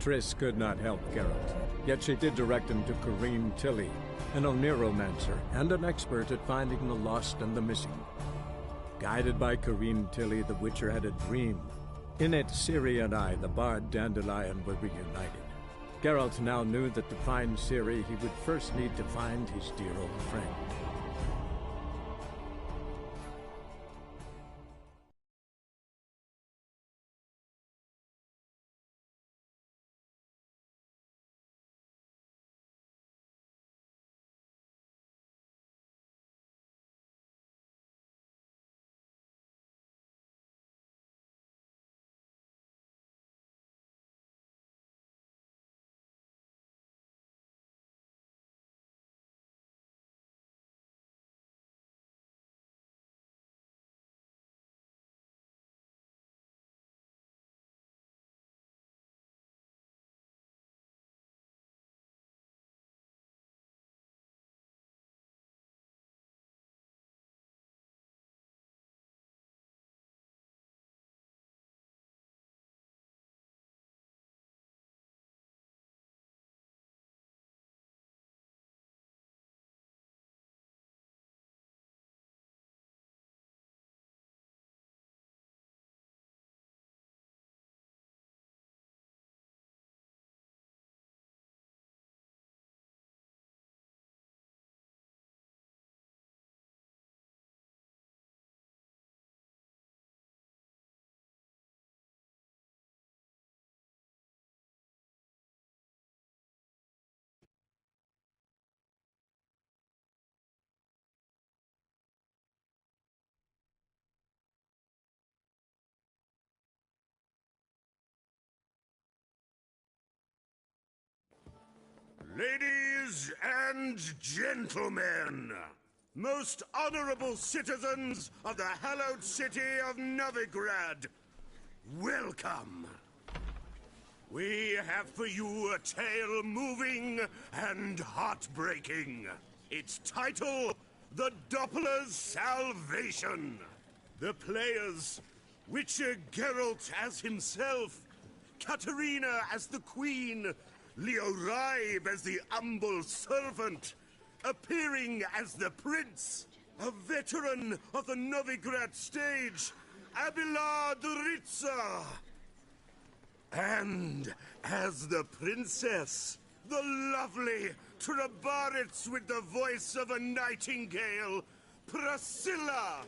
Triss could not help Geralt, yet she did direct him to Corrine Tilly, an Oniromancer and an expert at finding the lost and the missing. Guided by Corrine Tilly, the Witcher had a dream. In it, Ciri and I, the bard Dandelion, were reunited. Geralt now knew that to find Ciri, he would first need to find his dear old friend. Ladies and gentlemen, most honorable citizens of the hallowed city of Novigrad, welcome. We have for you a tale moving and heartbreaking. Its title, The Doppler's Salvation. The players, Witcher Geralt as himself, Katarina as the Queen, Leo Raib as the humble servant, appearing as the Prince, a veteran of the Novigrad stage, Abelard Ritza. And as the Princess, the lovely Trabaritz with the voice of a nightingale, Priscilla.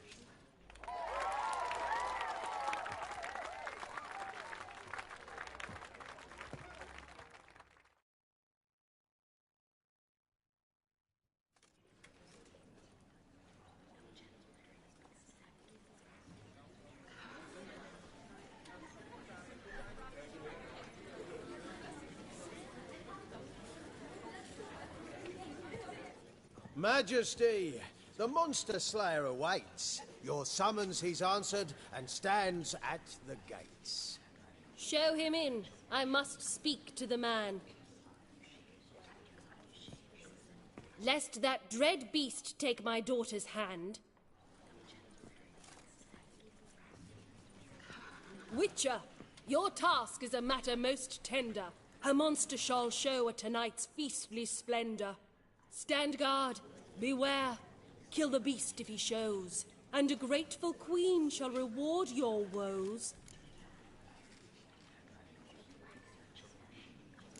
Majesty, the Monster Slayer awaits. Your summons he's answered and stands at the gates. Show him in. I must speak to the man. Lest that dread beast take my daughter's hand. Witcher, your task is a matter most tender. Her monster shall show at tonight's feastly splendor. Stand guard, beware, kill the beast if he shows, and a grateful queen shall reward your woes.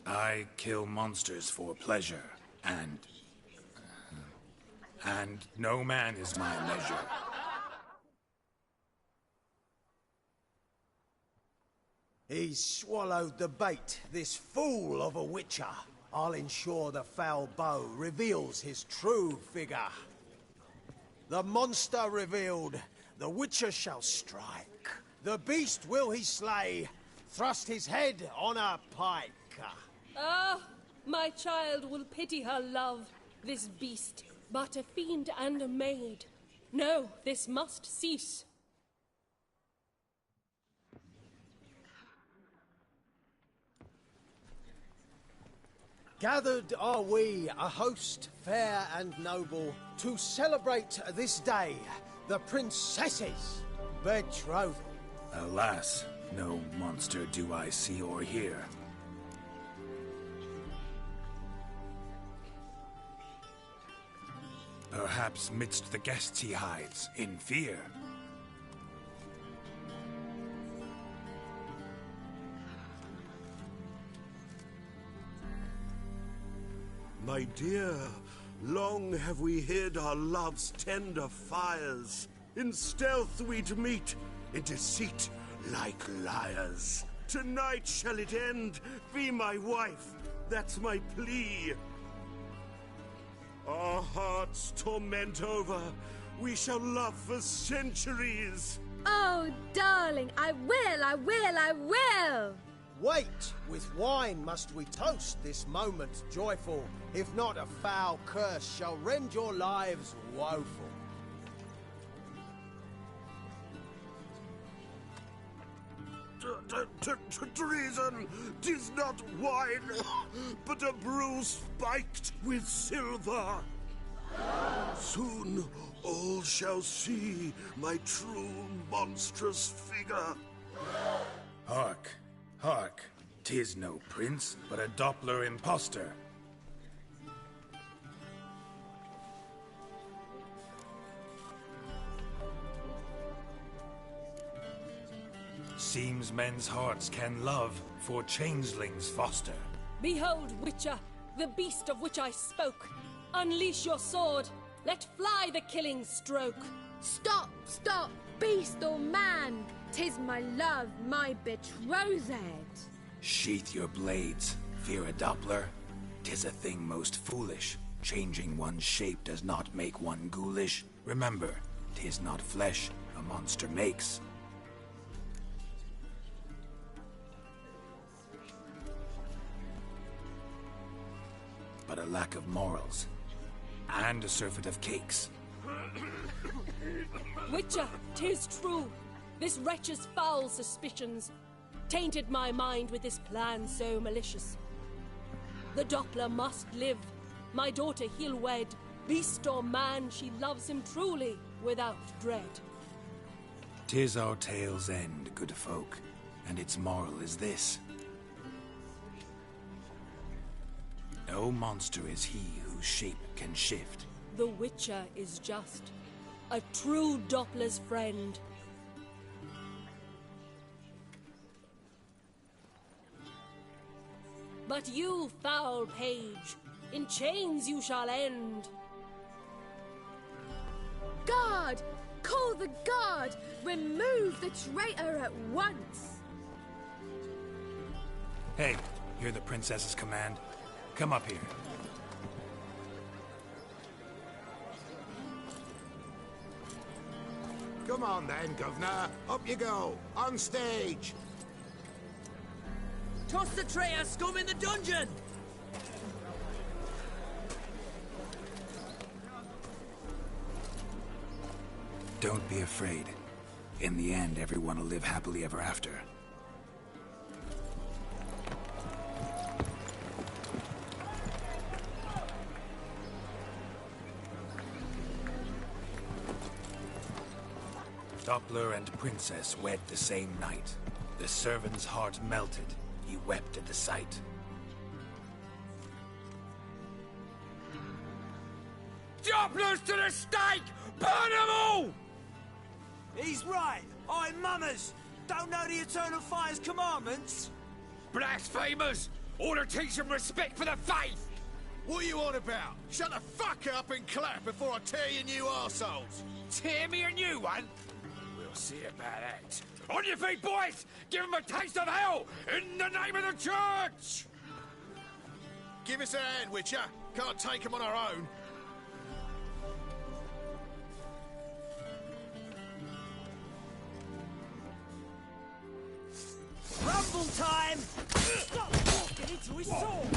I kill monsters for pleasure, and no man is my measure. He's swallowed the bait, this fool of a Witcher. I'll ensure the foul bow reveals his true figure. The monster revealed, the Witcher shall strike. The beast will he slay, thrust his head on a pike. Ah, my child will pity her love, this beast, but a fiend and a maid. No, this must cease. Gathered are we, a host fair and noble, to celebrate this day, the princess's betrothal. Alas, no monster do I see or hear. Perhaps midst the guests he hides, in fear. My dear, long have we hid our love's tender fires. In stealth we'd meet, in deceit like liars. Tonight shall it end, be my wife, that's my plea. Our hearts torment over, we shall love for centuries. Oh, darling, I will! Wait, with wine must we toast this moment joyful. If not, a foul curse shall rend your lives woeful. Treason! 'Tis not wine, but a brew spiked with silver. Soon all shall see my true monstrous figure. Hark, hark. 'Tis no prince, but a Doppler impostor. Seems men's hearts can love, for changelings foster. Behold, Witcher, the beast of which I spoke. Unleash your sword. Let fly the killing stroke. Stop, beast or man! 'Tis my love, my betrothed. Sheath your blades, fear a Doppler. 'Tis a thing most foolish. Changing one's shape does not make one ghoulish. Remember, 'tis not flesh a monster makes. But a lack of morals, and a surfeit of cakes. Witcher, 'tis true. This wretch's foul suspicions tainted my mind with this plan so malicious. The Doppler must live. My daughter he'll wed. Beast or man, she loves him truly, without dread. 'Tis our tale's end, good folk, and its moral is this. No monster is he whose shape can shift. The Witcher is just a true Doppler's friend. But you, foul page, in chains you shall end. Guard! Call the guard! Remove the traitor at once! Hey, hear the princess's command? Come up here. Come on then, Governor. Up you go. On stage. Toss the traitor scum in the dungeon! Don't be afraid. In the end, everyone will live happily ever after. Doppler and princess wed the same night. The servant's heart melted. He wept at the sight. Dopplers to the stake! Burn them all! He's right. I'm mummers. Don't know the Eternal Fire's commandments. Blasphemers! Order teach them respect for the faith! What are you on about? Shut the fuck up and clap before I tear you new arseholes. Tear me a new one? We'll see about that. On your feet, boys! Give them a taste of hell in the name of the church! Give us a hand, Witcher. Can't take them on our own. Rumble time! Get into his sword!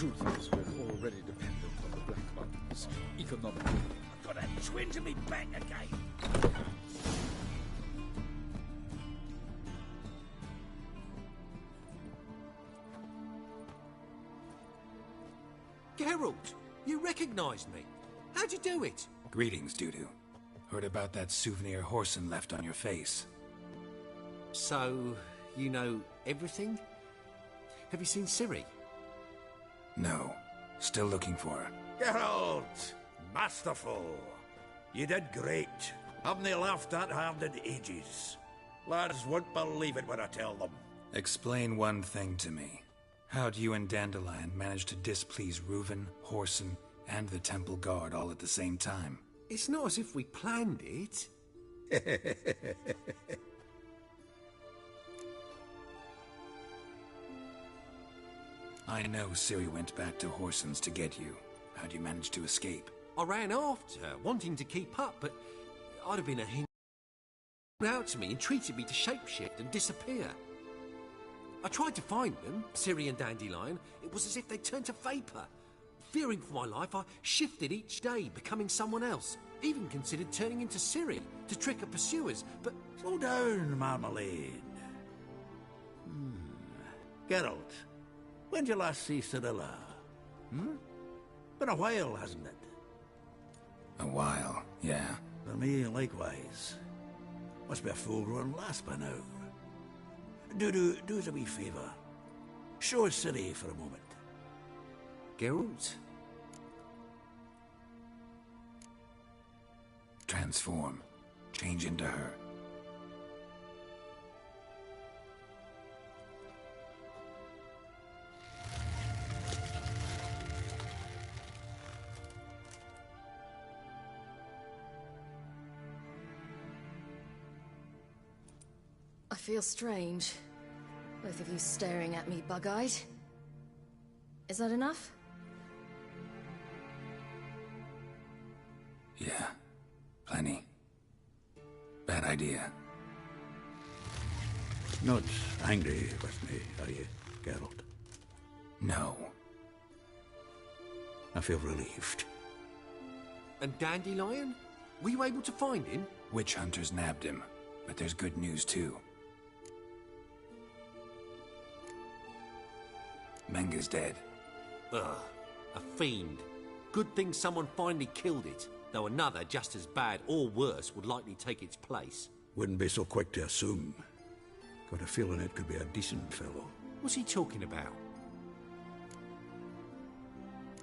truth is, we're already dependent on the Black Mountains, economically. I've got a twinge in me back again. Geralt, you recognized me. How'd you do it? Greetings, Dudu. Heard about that souvenir Horson left on your face. So, you know everything? Have you seen Ciri? No. Still looking for her. Geralt! Masterful! You did great. Haven't they laughed that hard in ages? Lads won't believe it when I tell them. Explain one thing to me. How'd you and Dandelion manage to displease Reuven, Horson, and the Temple Guard all at the same time? It's not as if we planned it. I know Ciri went back to Horson's to get you. How'd you manage to escape? I ran after her, wanting to keep up, but I'd have been a hint out to me and treated me to shapeshift and disappear. I tried to find them, Ciri and Dandelion. It was as if they turned to vapour. Fearing for my life, I shifted each day, becoming someone else. Even considered turning into Ciri to trick her pursuers, but... Slow down, Marmalade. Geralt, when did you last see Cyrilla? Been a while, hasn't it? A while, yeah. For me, likewise. Must be a full-grown lass by now. Do us a wee favour. Show us Ciri for a moment. Geralt? Transform. Change into her. I feel strange. Both of you staring at me bug-eyed. Is that enough? Yeah. Plenty. Bad idea. Not angry with me, are you, Geralt? No. I feel relieved. And Dandelion? Were you able to find him? Witch hunters nabbed him, but there's good news too. Menga's dead. Ugh, a fiend. Good thing someone finally killed it, though another just as bad or worse would likely take its place. Wouldn't be so quick to assume. Got a feeling it could be a decent fellow. What's he talking about?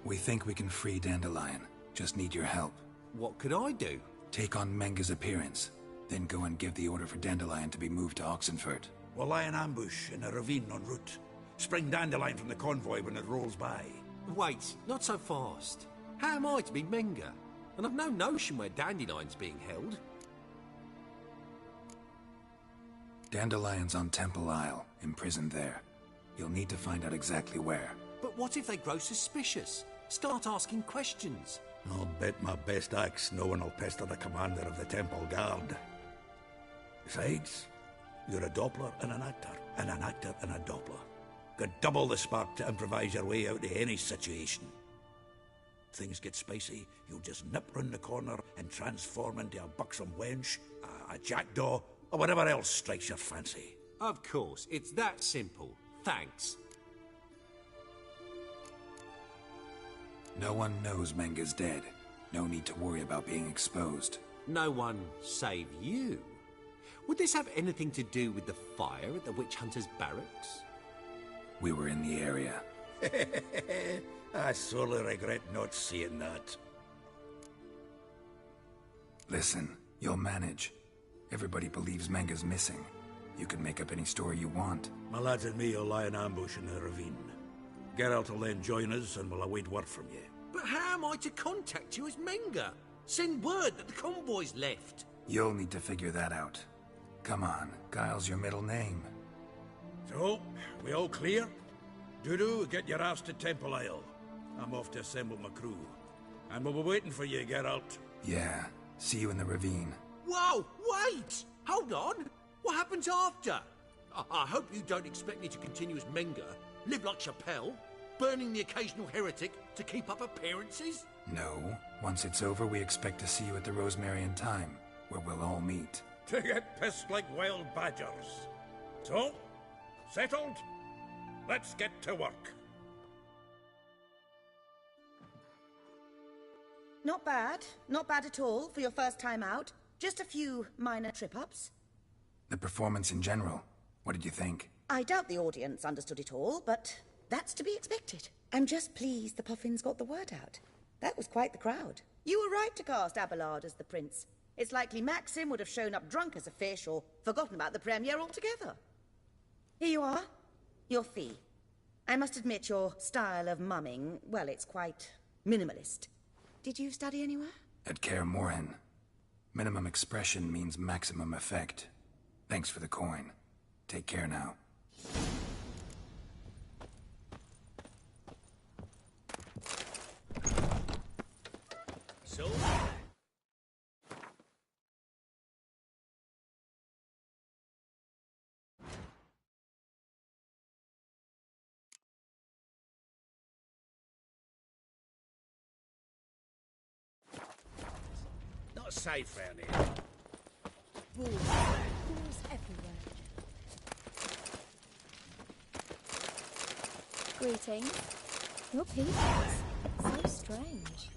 We think we can free Dandelion. Just need your help. What could I do? Take on Menga's appearance, then go and give the order for Dandelion to be moved to Oxenfurt. We'll lie in ambush in a ravine en route. Spring Dandelion from the convoy when it rolls by. Wait, not so fast. How am I to be Menga? And I've no notion where Dandelion's being held. Dandelion's on Temple Isle, imprisoned there. You'll need to find out exactly where. But what if they grow suspicious? Start asking questions? I'll bet my best axe no one will pester the commander of the Temple Guard. Besides, you're a Doppler and an actor and a Doppler. Got double the spark to improvise your way out of any situation. Things get spicy, you'll just nip round the corner and transform into a buxom wench, a jackdaw, or whatever else strikes your fancy. Of course, it's that simple. Thanks. No one knows Menga's dead. No need to worry about being exposed. No one save you. Would this have anything to do with the fire at the witch hunter's barracks? We were in the area. I sorely regret not seeing that. Listen, you'll manage. Everybody believes Menga's missing. You can make up any story you want. My lads and me will lie in ambush in the ravine. Geralt will then join us and we'll await word from you. But how am I to contact you as Menga? Send word that the convoy's left. You'll need to figure that out. Come on, Guile's your middle name. So, we all clear? Dudu, get your ass to Temple Isle. I'm off to assemble my crew. And we'll be waiting for you, Geralt. Yeah, see you in the ravine. Whoa, wait! Hold on! What happens after? I hope you don't expect me to continue as Menga, live like Chappelle. Burning the occasional heretic to keep up appearances? No. Once it's over, we expect to see you at the Rosemary Time, where we'll all meet. To get pissed like wild badgers. So, settled? Let's get to work. Not bad. Not bad at all for your first time out. Just a few minor trip-ups. The performance in general, what did you think? I doubt the audience understood it all, but that's to be expected. I'm just pleased the Puffins got the word out. That was quite the crowd. You were right to cast Abelard as the prince. It's likely Maxim would have shown up drunk as a fish or forgotten about the premiere altogether. Here you are. Your fee. I must admit your style of mumming, well, it's quite minimalist. Did you study anywhere? At Kaer Morhen. Minimum expression means maximum effect. Thanks for the coin. Take care now. So? Not safe round here. Balls everywhere. Greetings. Your people. So strange.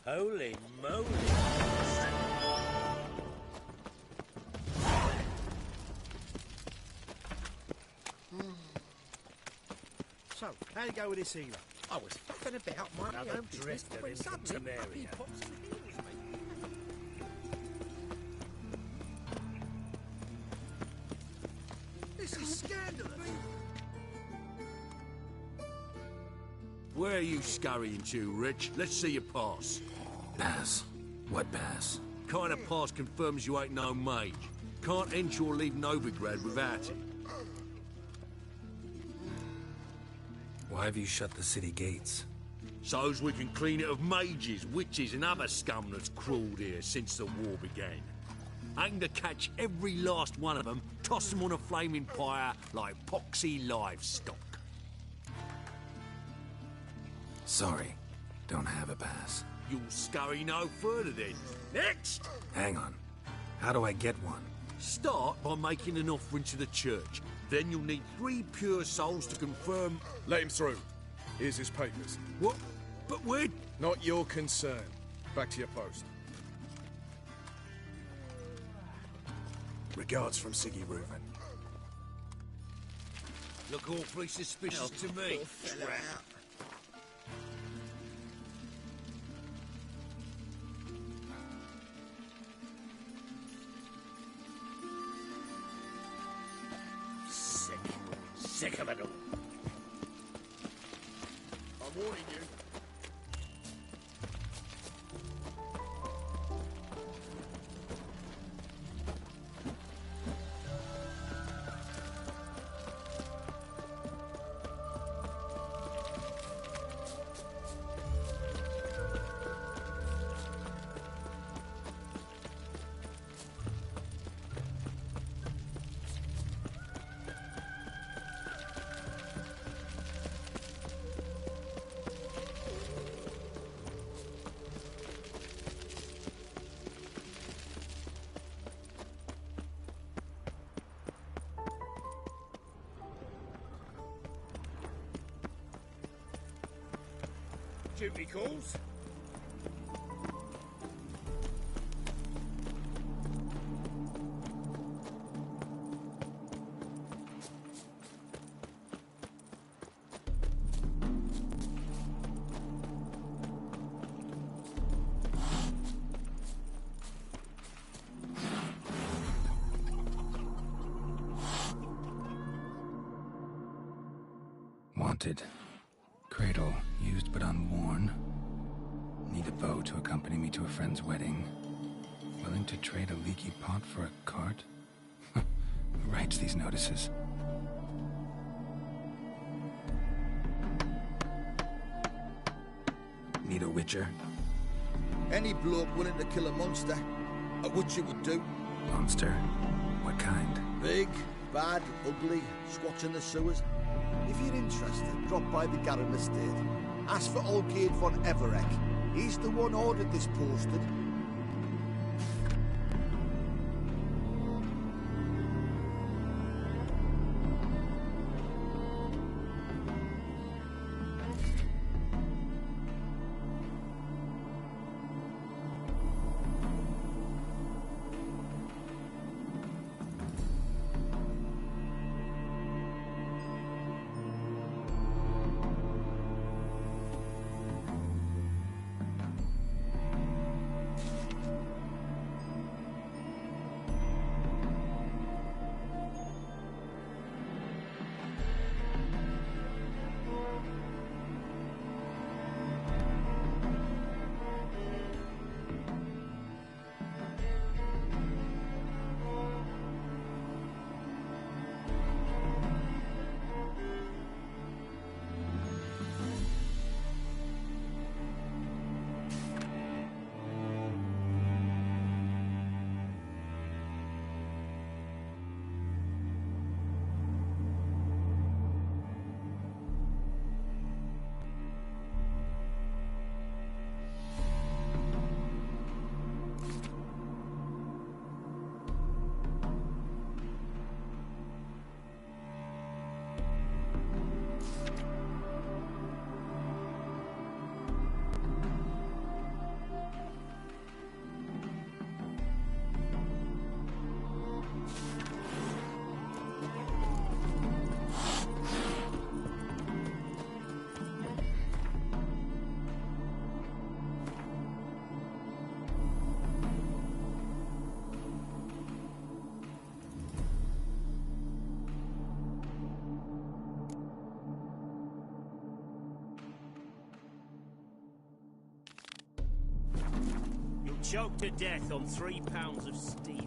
Holy moly. So, how you go with this healer? I was faffing about my Another own business drifter when in suddenly Samaria. Puppy pops in the heels, mate. This is scandalous. Where are you scurrying to, Rich? Let's see your pass. Pass. What pass? Kind of pass confirms you ain't no mage. Can't enter or leave Novigrad without it. Why have you shut the city gates? So's we can clean it of mages, witches and other scum that's crawled here since the war began. Aim to catch every last one of them, toss them on a flaming pyre like poxy livestock. Sorry. Don't have a pass. You'll scurry no further then. Next! Hang on. How do I get one? Start by making an offering to the church. Then you'll need 3 pure souls to confirm... Let him through. Here's his papers. What? But we're... Not your concern. Back to your post. Regards from Siggy Reuven. Look awfully suspicious to me. Sick of it all. I'm warning you. Duty calls. Wanted. Cradle, used but unworn. Need a bow to accompany me to a friend's wedding. Willing to trade a leaky pot for a cart? Who writes these notices? Need a witcher? Any bloke willing to kill a monster, a witcher would do. Monster? What kind? Big, bad, ugly, squats in the sewers. If you're interested, drop by the Garren estate. Ask for Olgierd von Everek. He's the one ordered this posted. Choked to death on 3 pounds of steel.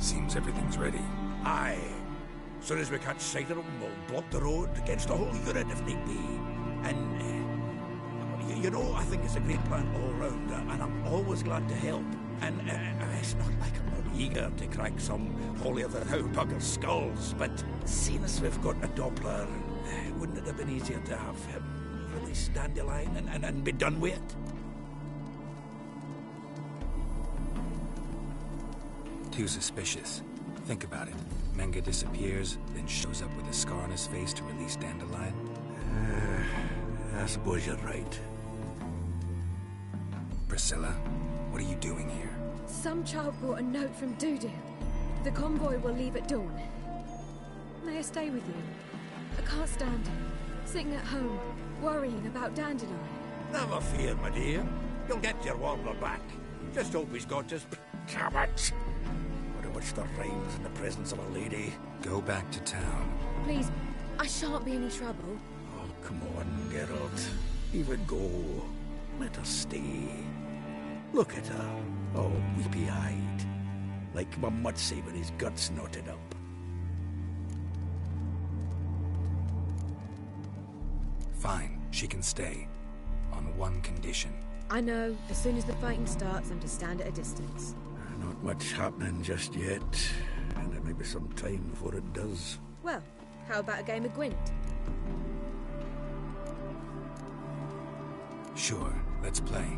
Seems everything's ready. Aye. Soon as we catch sight of them, we'll block the road against the whole unit if need be. And, you know, I think it's a great plan all round, and I'm always glad to help. And it's not like I'm not eager to crack some holier-than-thou bugger's skulls, but seeing as we've got a Doppler, wouldn't it have been easier to have him release Dandelion and be done with it? Too suspicious. Think about it. Menga disappears, then shows up with a scar on his face to release Dandelion. I suppose you're right. Priscilla, what are you doing here? Some child brought a note from Dudu. The convoy will leave at dawn. May I stay with you? I can't stand sitting at home, worrying about Dandelion. Never fear, my dear. You'll get your warbler back. Just hope he's got his... Damn it! Which there rhymes in the presence of a lady. Go back to town. Please, I shan't be any trouble. Oh, come on, Geralt. Even go. Let her stay. Look at her, all weepy-eyed. Like my mudsy with his guts knotted up. Fine, she can stay. On one condition. I know, as soon as the fighting starts, I'm to stand at a distance. Not much happening just yet, and there may be some time before it does. Well, how about a game of Gwent? Sure, let's play.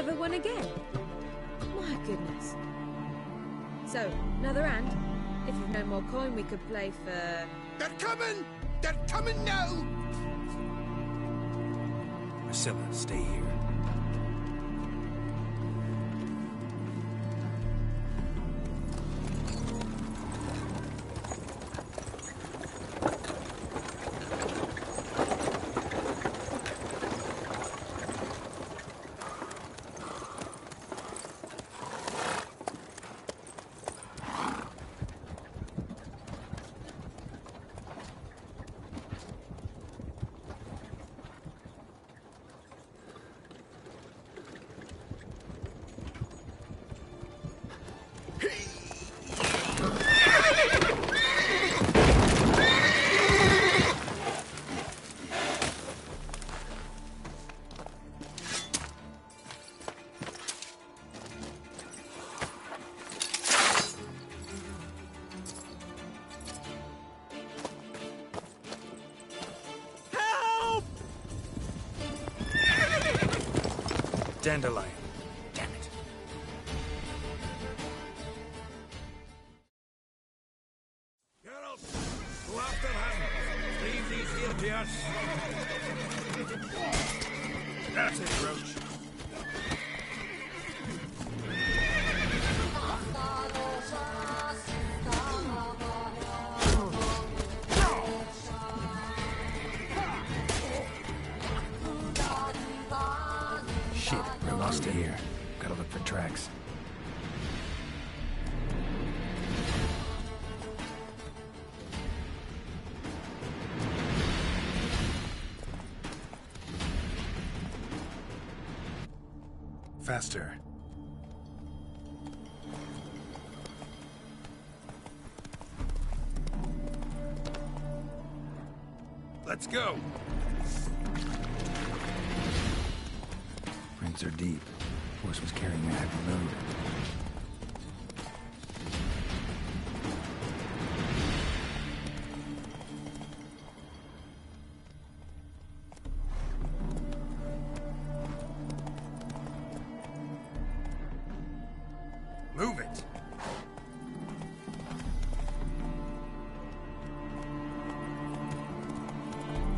Another one again? My goodness. So, another hand? If you've no more coin, we could play for... They're coming! They're coming now! Priscilla, stay here. Dandelion. Damn it. Geralt, go after him. Leave these here to us. That's it, Roach. Shit, we're lost here. Gotta look for tracks. Faster. Let's go. Prints are deep. Horse was carrying a heavy load. Move it.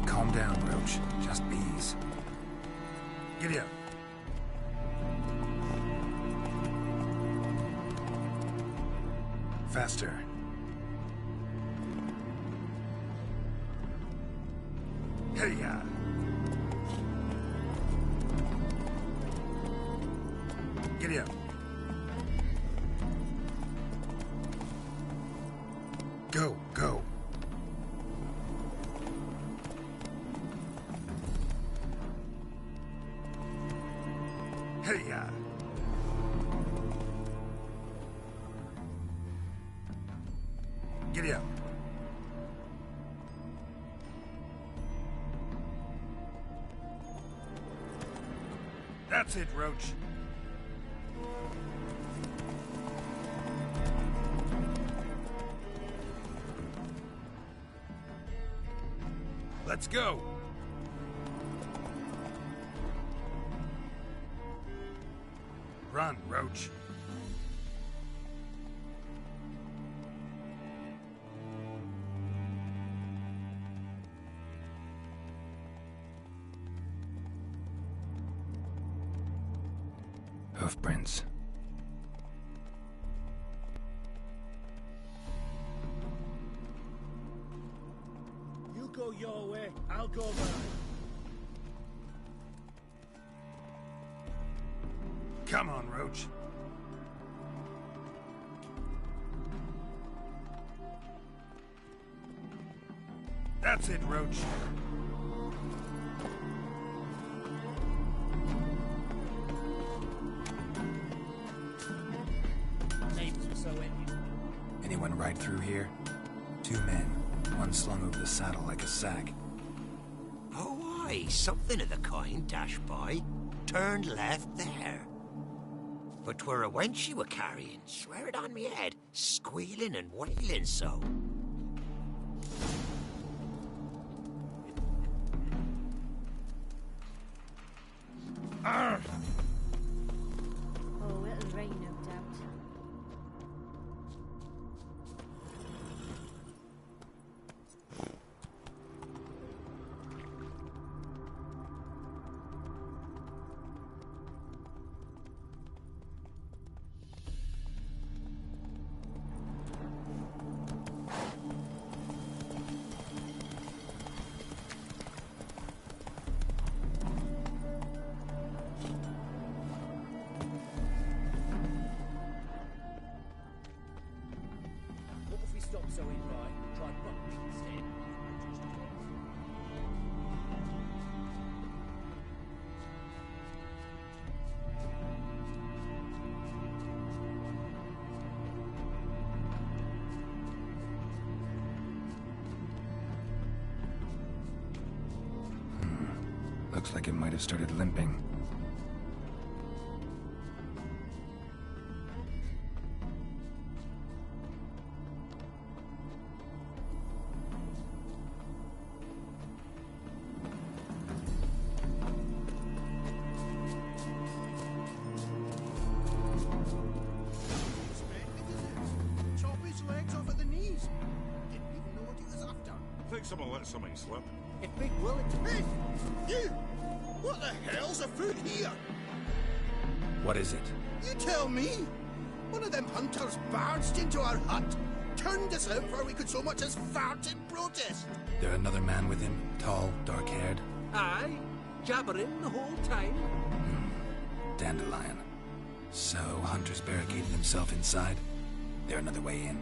Calm down, Roach. Just bees. Giddy up. Faster. Hey-ya. Giddy up. Go, go. Hey-ya. Giddy up. That's it, Roach. Let's go. Run, Roach. Hoofprints. You go your way, I'll go mine. Come on, Roach. That's it, Roach. Anyone ride through here? 2 men. One slung over the saddle like a sack. Oh, aye, something of the kind dashed by. Turned left there. But 'twere a wench you were carrying, swear it on me head, squealing and wailing so. stop so invite. Try bucking instead. Looks like it might have started limping. Chop his legs off at the knees. Didn't even know what he was after. Think someone let something slip. If Big Wellington... Hey! You! What the hell's afoot here? What is it? You tell me! One of them hunters barged into our hut, turned us out before we could so much as fart in protest. There another man with him? Tall, dark-haired? Aye, jabbering the whole time. Dandelion. So, Hunter's barricaded himself inside? There another way in?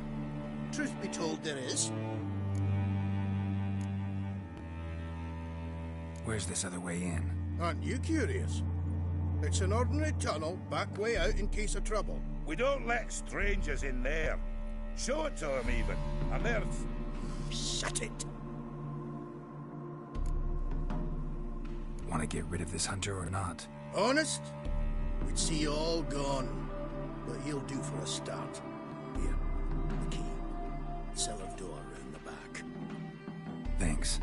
Truth be told, there is. Where's this other way in? Aren't you curious? It's an ordinary tunnel, back way out in case of trouble. We don't let strangers in there. Show it to them, even. And there's... Shut it! Want to get rid of this hunter or not? Honest? We'd see you all gone. But he'll do for a start. Here, the key. Cellar door round the back. Thanks.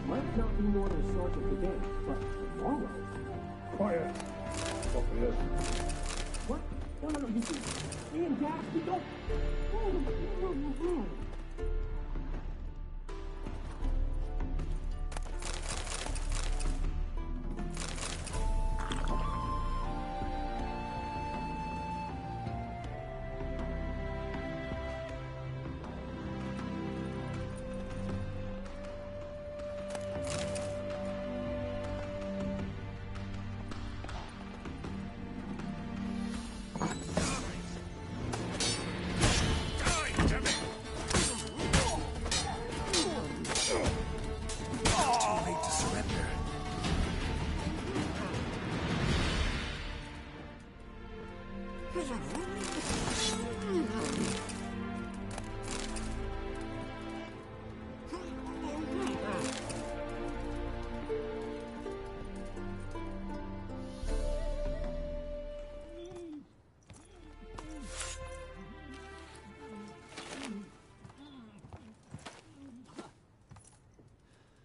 Might not be more than a sergeant today, but tomorrow. Quiet. Stop this. What? No, you see. Me and Jack, we don't.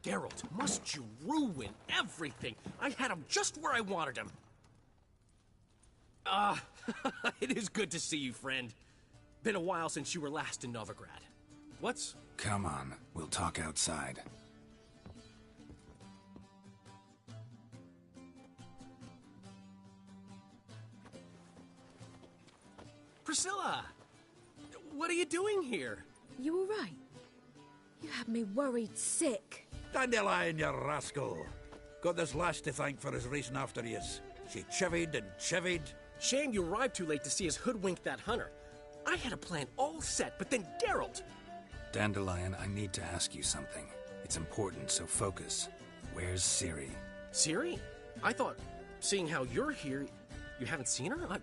Geralt, must you ruin everything? I had him just where I wanted him. It is good to see you, friend. Been a while since you were last in Novigrad. What's... Come on, we'll talk outside. Priscilla! What are you doing here? You all right? You had me worried sick. Dandelion, you rascal. Got this lass to thank for his racing after yous. She chivied and chivied. Shame you arrived too late to see us hoodwink that hunter. I had a plan all set, but then Geralt... Dandelion, I need to ask you something. It's important, so focus. Where's Ciri? Ciri? I thought, seeing how you're here, you haven't seen her?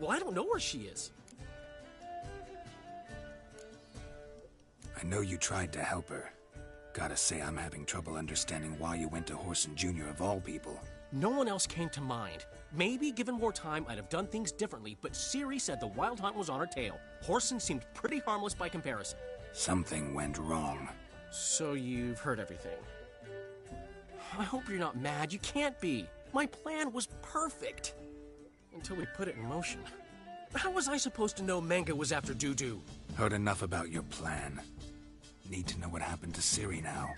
Well, I don't know where she is. I know you tried to help her. Gotta say, I'm having trouble understanding why you went to Whoreson Jr. of all people. No one else came to mind. Maybe, given more time, I'd have done things differently, but Ciri said the Wild Hunt was on her tail. Whoreson seemed pretty harmless by comparison. Something went wrong. So you've heard everything. I hope you're not mad. You can't be. My plan was perfect. Until we put it in motion. How was I supposed to know Manga was after Dudu? Heard enough about your plan. Need to know what happened to Ciri now.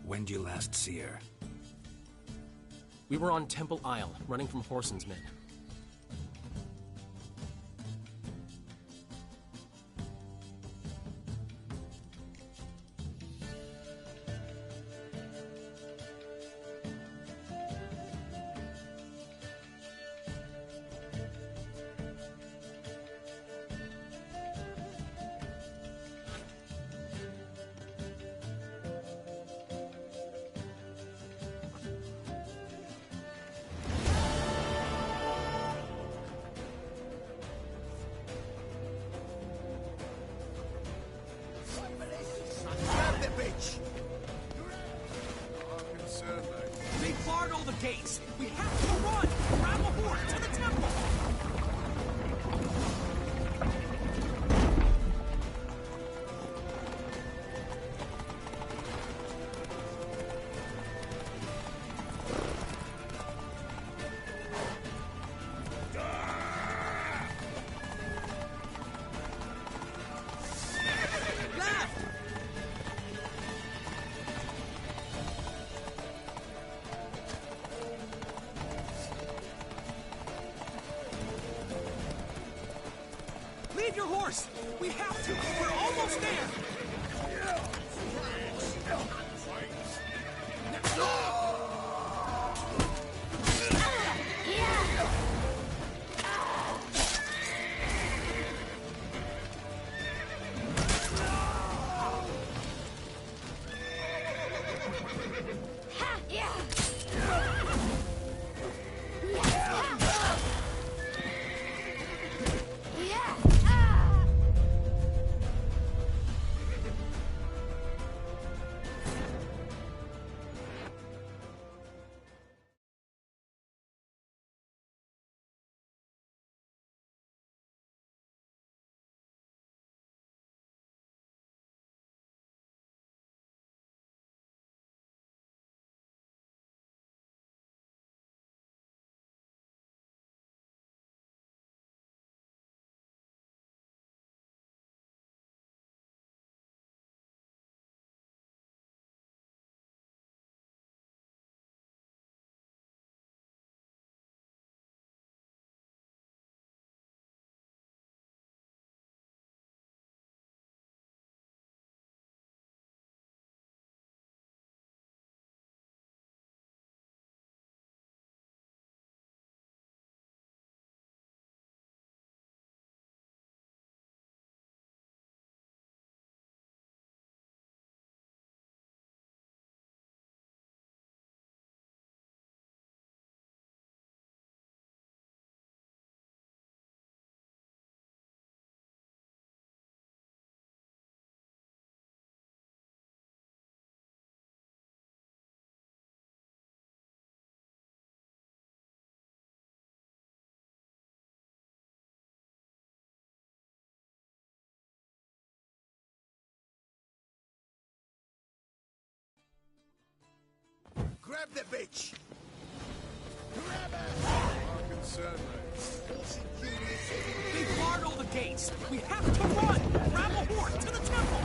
When did you last see her? We were on Temple Isle, running from Whoreson's men. They barred all the gates. We have to run! Grab a horse to the temple! Leave your horse! We have to! We're almost there! Grab the bitch! Grab her! Our concern, mate. Whoreson Jr. says it gates! We have to run! Grab a horse to the temple!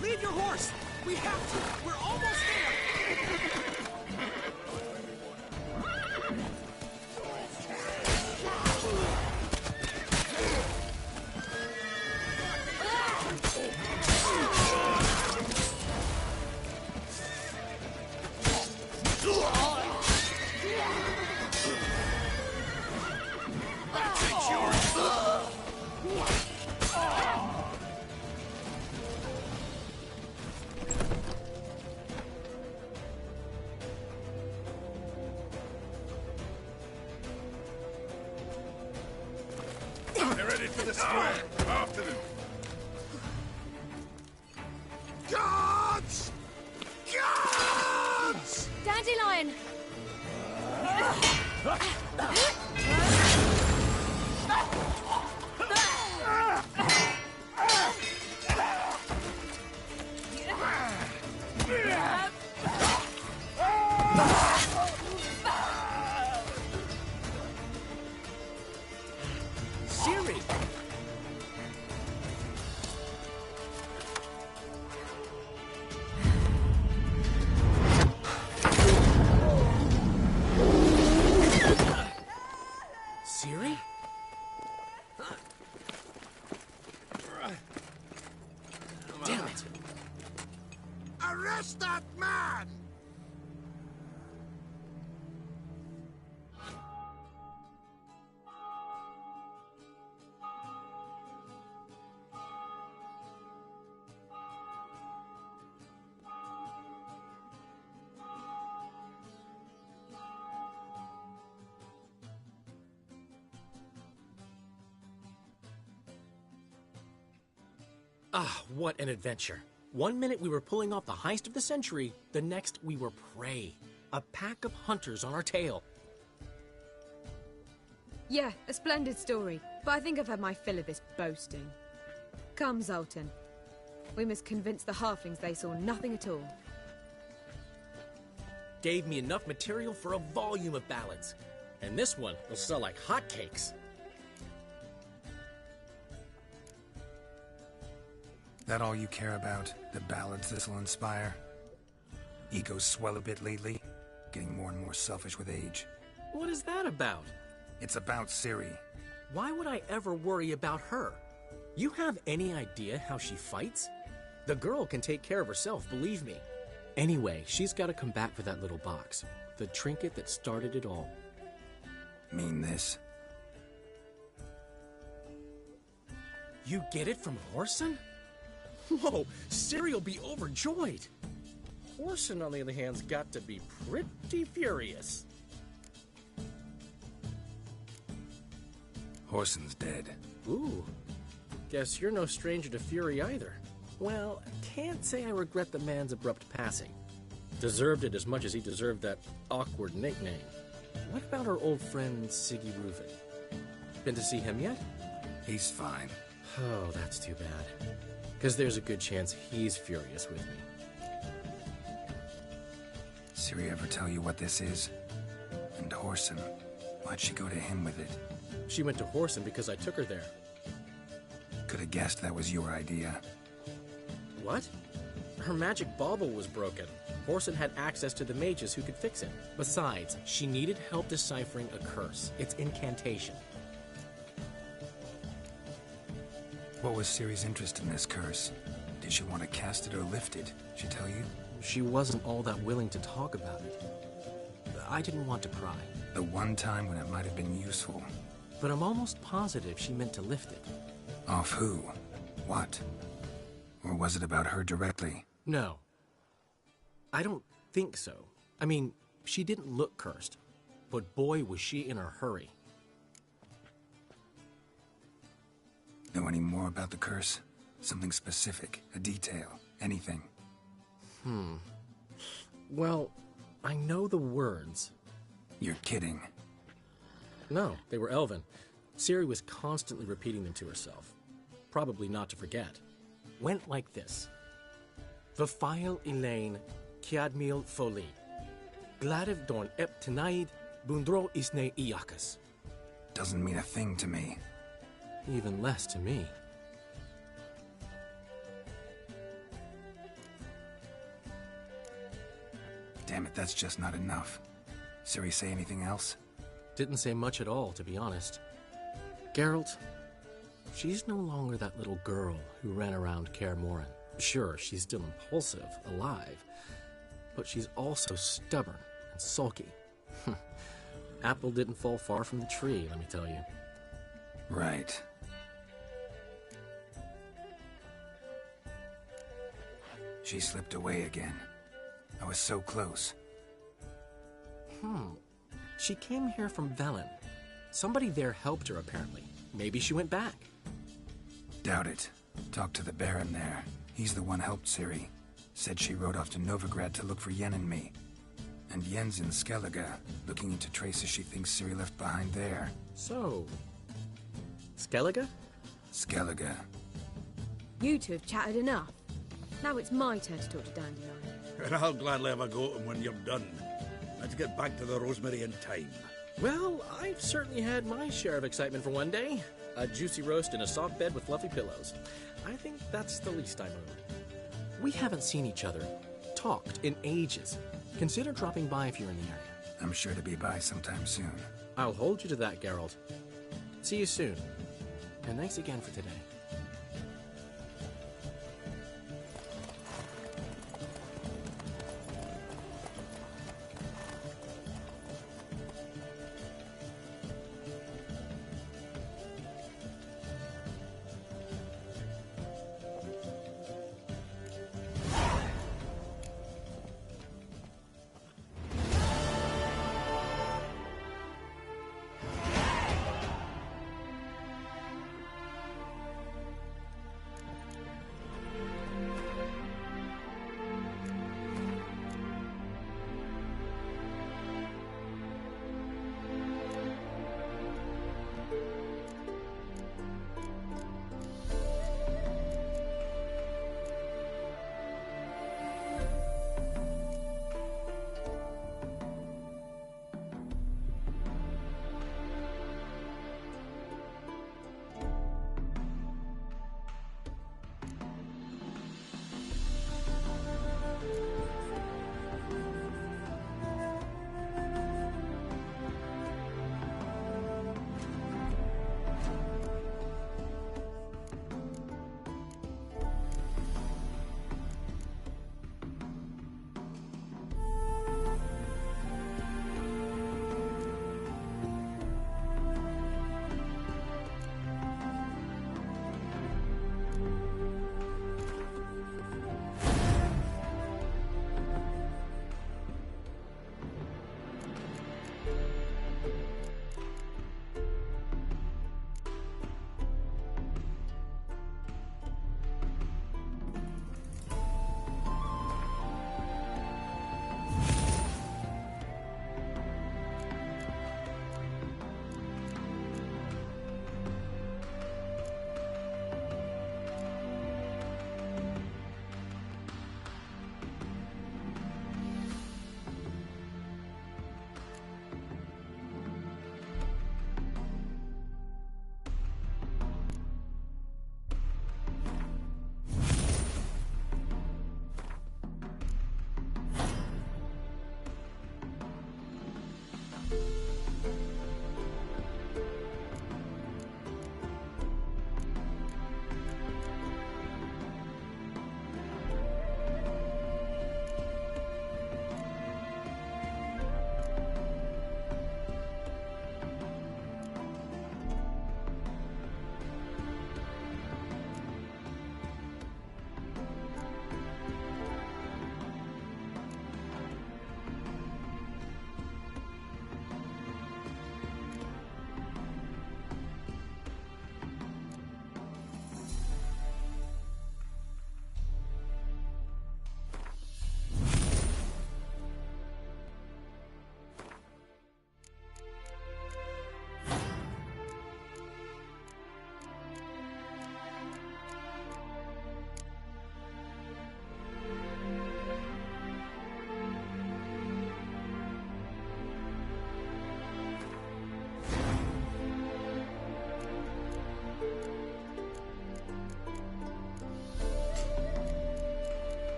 Leave your horse! We have to! We're almost there! They're ready for the square. After them. Guards! Guards! Dandelion! Siri! Siri? Damn it! Arrest that man! Ah, what an adventure. 1 minute we were pulling off the heist of the century, the next we were prey. A pack of hunters on our tail. Yeah, a splendid story, but I think I've had my fill of this boasting. Come, Zoltan. We must convince the halflings they saw nothing at all. Gave me enough material for a volume of ballads. And this one will sell like hotcakes. That all you care about? The ballads this'll inspire? Egos swell a bit lately, getting more and more selfish with age. What is that about? It's about Ciri. Why would I ever worry about her? You have any idea how she fights? The girl can take care of herself, believe me. Anyway, she's got to come back for that little box. The trinket that started it all. Mean this? You get it from Whoreson? Whoa, Ciri'll be overjoyed. Whoreson, on the other hand's got to be pretty furious. Whoreson's dead. Ooh, guess you're no stranger to fury either. Well, can't say I regret the man's abrupt passing. Deserved it as much as he deserved that awkward nickname. What about our old friend Siggy Reuven? Been to see him yet? He's fine. Oh, that's too bad. Because there's a good chance he's furious with me. Ciri ever tell you what this is? And Whoreson, why'd she go to him with it? She went to Whoreson because I took her there. Could have guessed that was your idea. What? Her magic bauble was broken. Whoreson had access to the mages who could fix it. Besides, she needed help deciphering a curse. It's incantation. What was Ciri's interest in this curse? Did she want to cast it or lift it? She tell you? She wasn't all that willing to talk about it. I didn't want to pry. The one time when it might have been useful. But I'm almost positive she meant to lift it. Off who? What? Or was it about her directly? No. I don't think so. I mean, she didn't look cursed. But boy, was she in a hurry. Know any more about the curse? Something specific, a detail, anything? Well, I know the words. You're kidding. No, they were Elven. Ciri was constantly repeating them to herself. Probably not to forget. Went like this. Vafile Elaine, Kiadmil Foli. Gladev Dorn Ep Tenaid, Bundro Isne Iakas. Doesn't mean a thing to me. Even less to me. Damn it, that's just not enough. Ciri say anything else? Didn't say much at all, to be honest. Geralt, she's no longer that little girl who ran around Kaer Morhen. Sure, she's still impulsive, alive, but she's also stubborn and sulky. Apple didn't fall far from the tree, let me tell you. Right. She slipped away again. I was so close. She came here from Velen. Somebody there helped her, apparently. Maybe she went back. Doubt it. Talked to the Baron there. He's the one helped Ciri. Said she rode off to Novigrad to look for Yen and me. And Yen's in Skellige, looking into traces she thinks Ciri left behind there. So... Skellige? Skellige. You two have chatted enough. Now it's my turn to talk to Dandelion. And I'll gladly have a go at him when you're done. Let's get back to the Rosemary in time. Well, I've certainly had my share of excitement for one day. A juicy roast in a soft bed with fluffy pillows. I think that's the least I owe. We haven't seen each other, talked in ages. Consider dropping by if you're in the area. I'm sure to be by sometime soon. I'll hold you to that, Geralt. See you soon. And thanks again for today.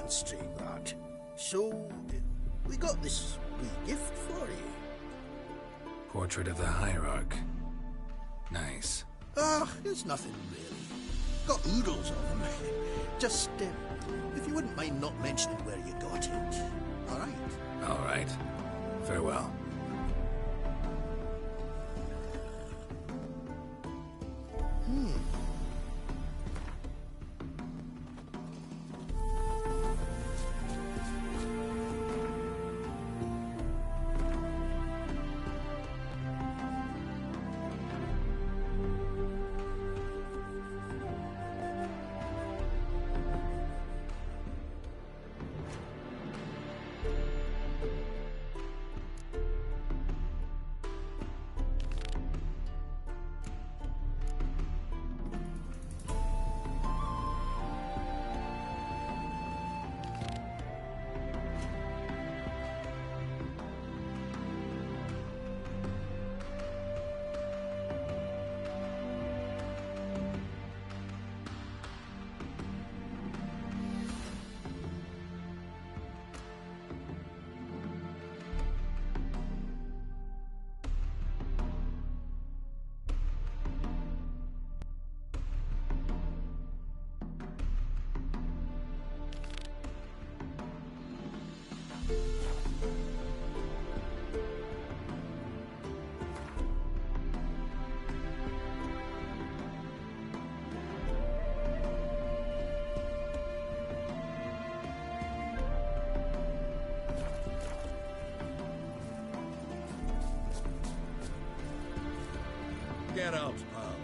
Street, lad. So, we got this wee gift for you. Portrait of the Hierarch. Nice. Ah, it's nothing really. Got oodles of them. Just, if you wouldn't mind not mentioning where you got it. All right? All right. Farewell. Get out, pal.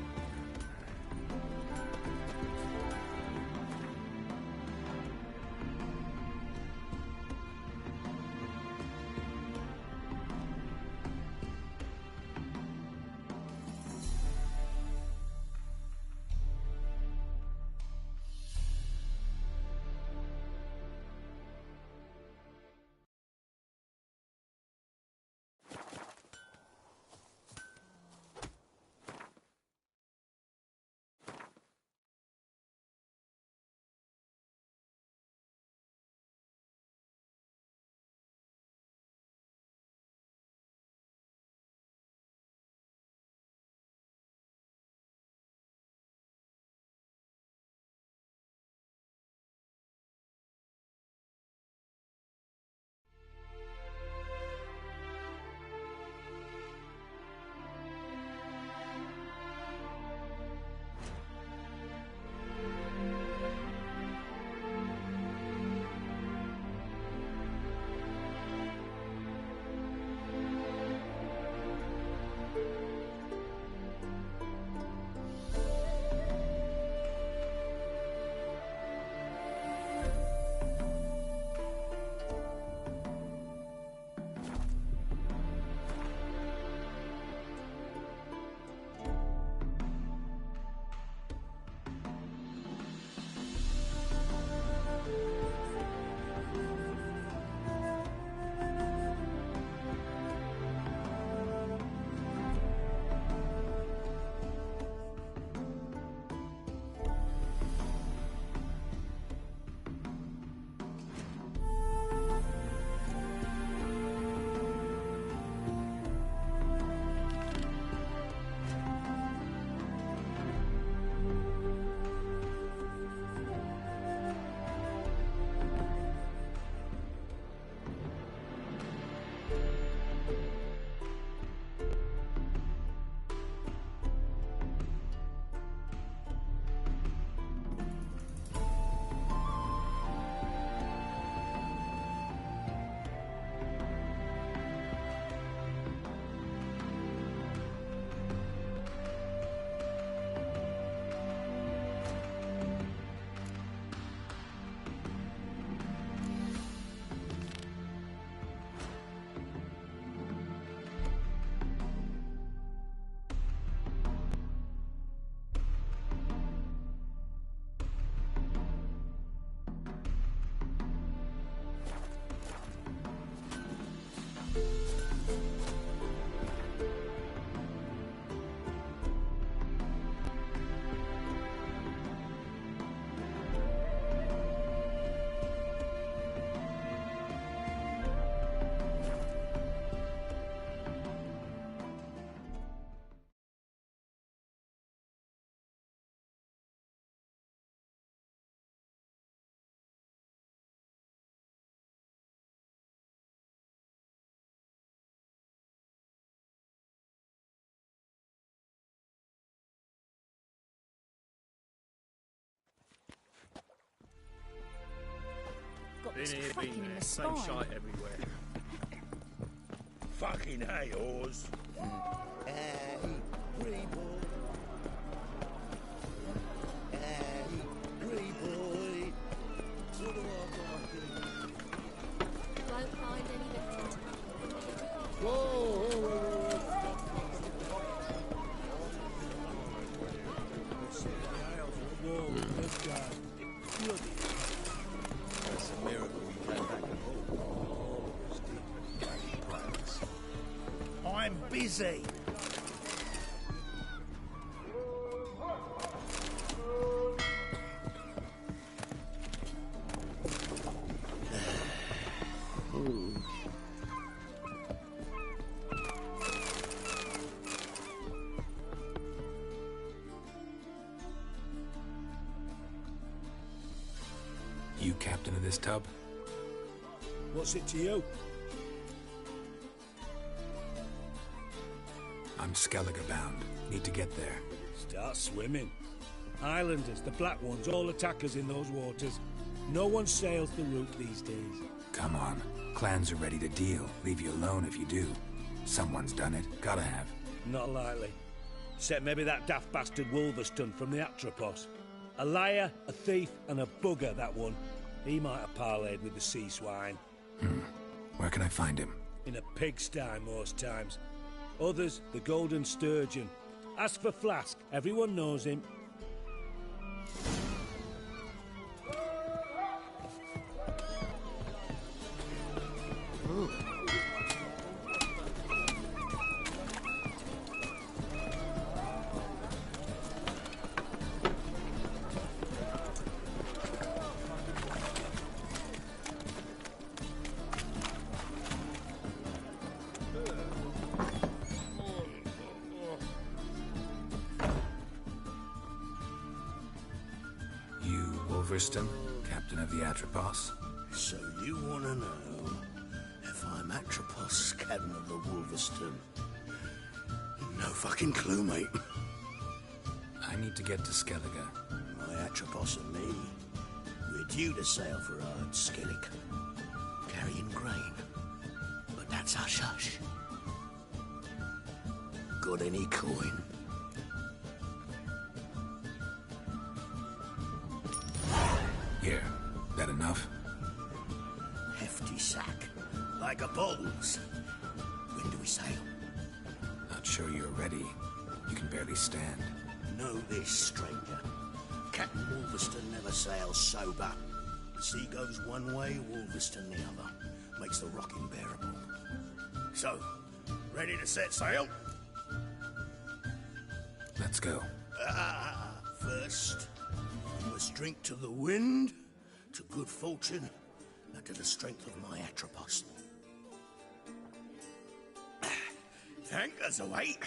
Been here, cracking been in there. the Same spine. shite everywhere. Fucking hey, oars. Hey, Grey-boy. Hey, Grey-boy. What do I Won't find any better. It's a miracle we came back at all. I'm busy. You captain of this tub? What's it to you? I'm Skellige bound. Need to get there. Start swimming. Islanders, the black ones, all attackers in those waters. No one sails the route these days. Come on. Clans are ready to deal. Leave you alone if you do. Someone's done it. Gotta have. Not likely. Except maybe that daft bastard Wolverston from the Atropos. A liar, a thief, and a bugger, that one. He might have parlayed with the sea swine. Where can I find him? In a pigsty most times. Others, the Golden Sturgeon. Ask for Flask. Everyone knows him. You, Wolverston, captain of the Atropos? So you want to know if I'm Atropos, captain of the Wolverston? No fucking clue, mate. I need to get to Skellige. My Atropos and me, we're due to sail for Ard Skellig, carrying grain. But that's hush-hush. Got any coin? Here. That enough? Hefty sack, like a bull's. When do we sail? Not sure you're ready. You can barely stand. Know this, stranger. Captain Wolverston never sails sober. The sea goes one way, Wolverston the other. Makes the rocking bearable. So, ready to set sail? Let's go. First, we must drink to the wind, to good fortune, and to the strength of my Atropos. Thank us away.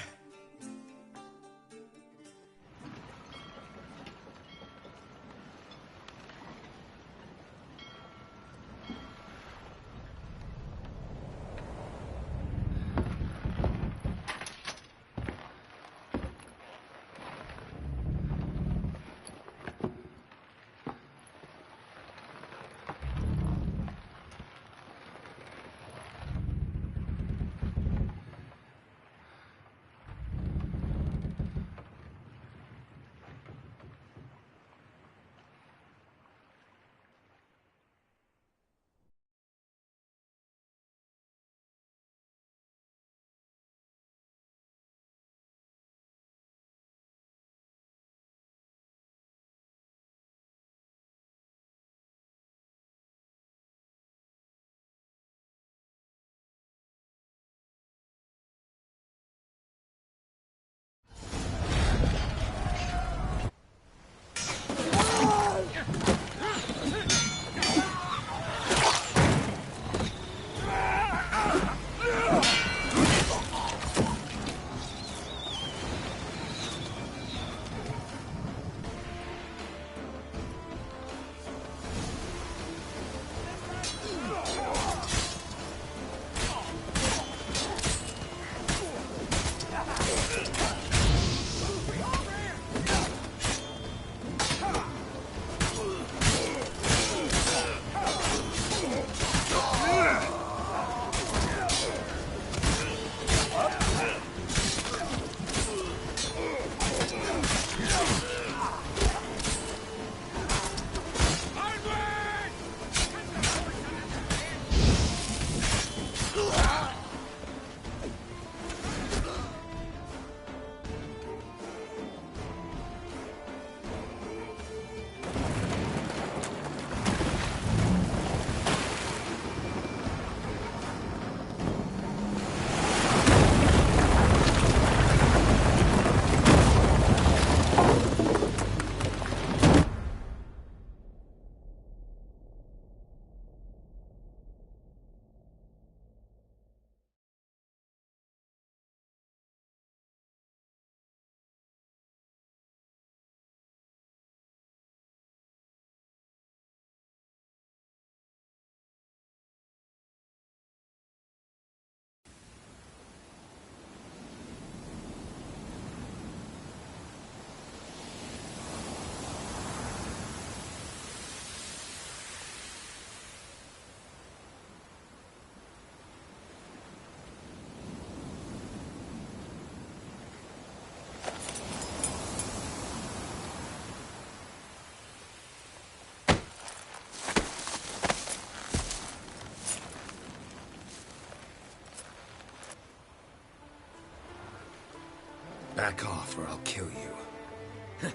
Back off or I'll kill you.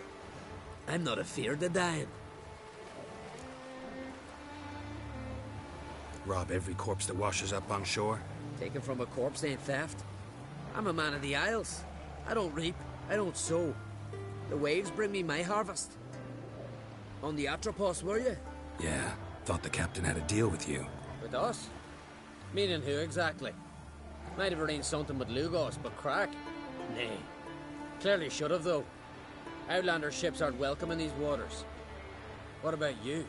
I'm not afeard of dying. Rob every corpse that washes up on shore? Taken from a corpse ain't theft. I'm a man of the Isles. I don't reap, I don't sow. The waves bring me my harvest. On the Atropos, were you? Yeah, thought the captain had a deal with you. With us? Meaning who exactly? Might have arranged something with Lugos, but crack? Nay. Clearly should have, though. Outlander ships aren't welcome in these waters. What about you?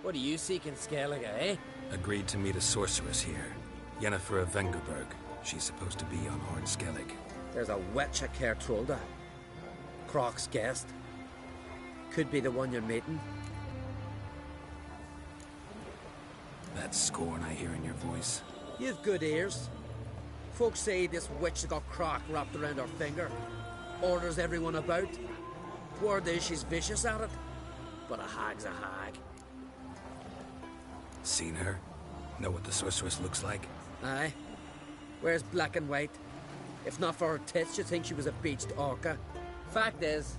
What do you seek in Skellige, eh? Agreed to meet a sorceress here. Yennefer of Vengerberg. She's supposed to be on Horn Skellig. There's a witch at Kertrolda. Croc's guest. Could be the one you're meeting. That scorn I hear in your voice. You've good ears. Folks say this witch has got Croc wrapped around her finger. Orders everyone about. Word is she's vicious at it. But a hag's a hag. Seen her? Know what the sorceress looks like? Aye. Wears black and white. If not for her tits, you'd think she was a beached orca. Fact is,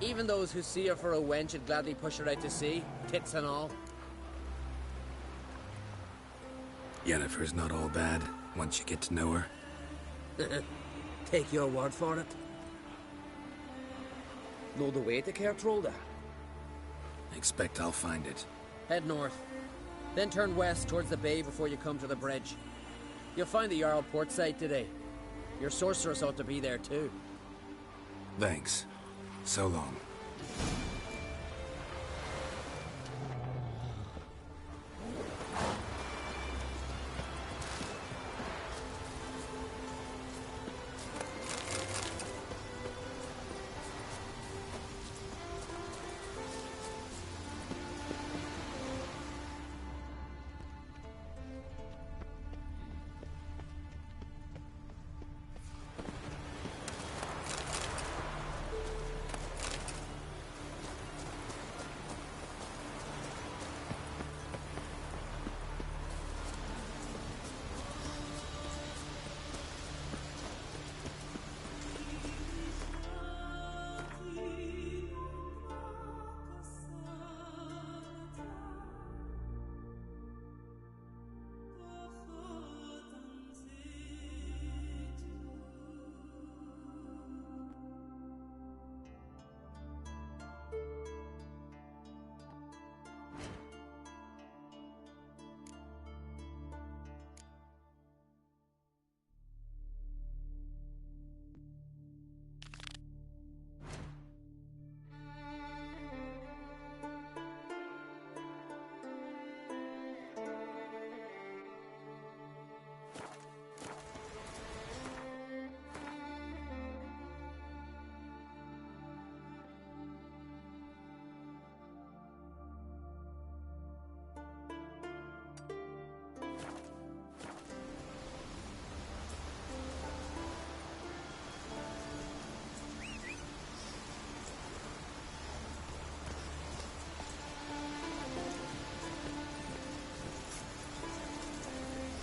even those who see her for a wench would gladly push her out to sea, tits and all. Yennefer's not all bad, once you get to know her. Take your word for it. Know the way to Kertrolda? Expect I'll find it. Head north. Then turn west towards the bay before you come to the bridge. You'll find the Jarl port site today. Your sorceress ought to be there too. Thanks. So long.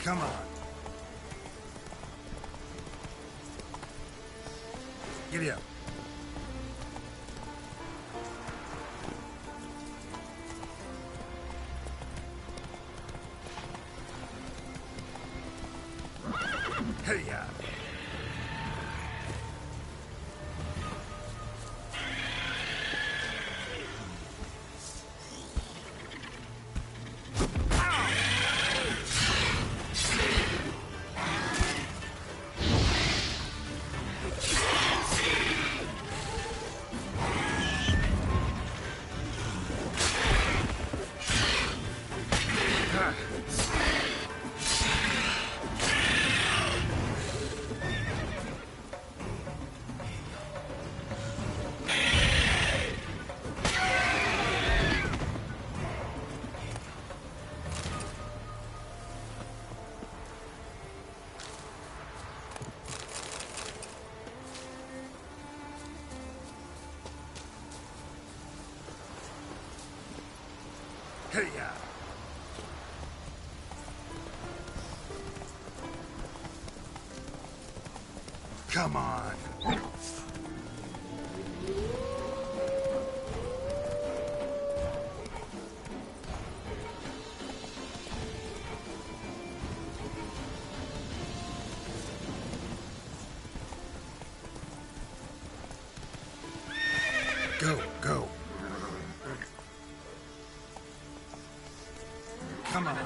Come on. Giddy up. Hey-ya. Hey-ya. Come on. Go, go. Come on.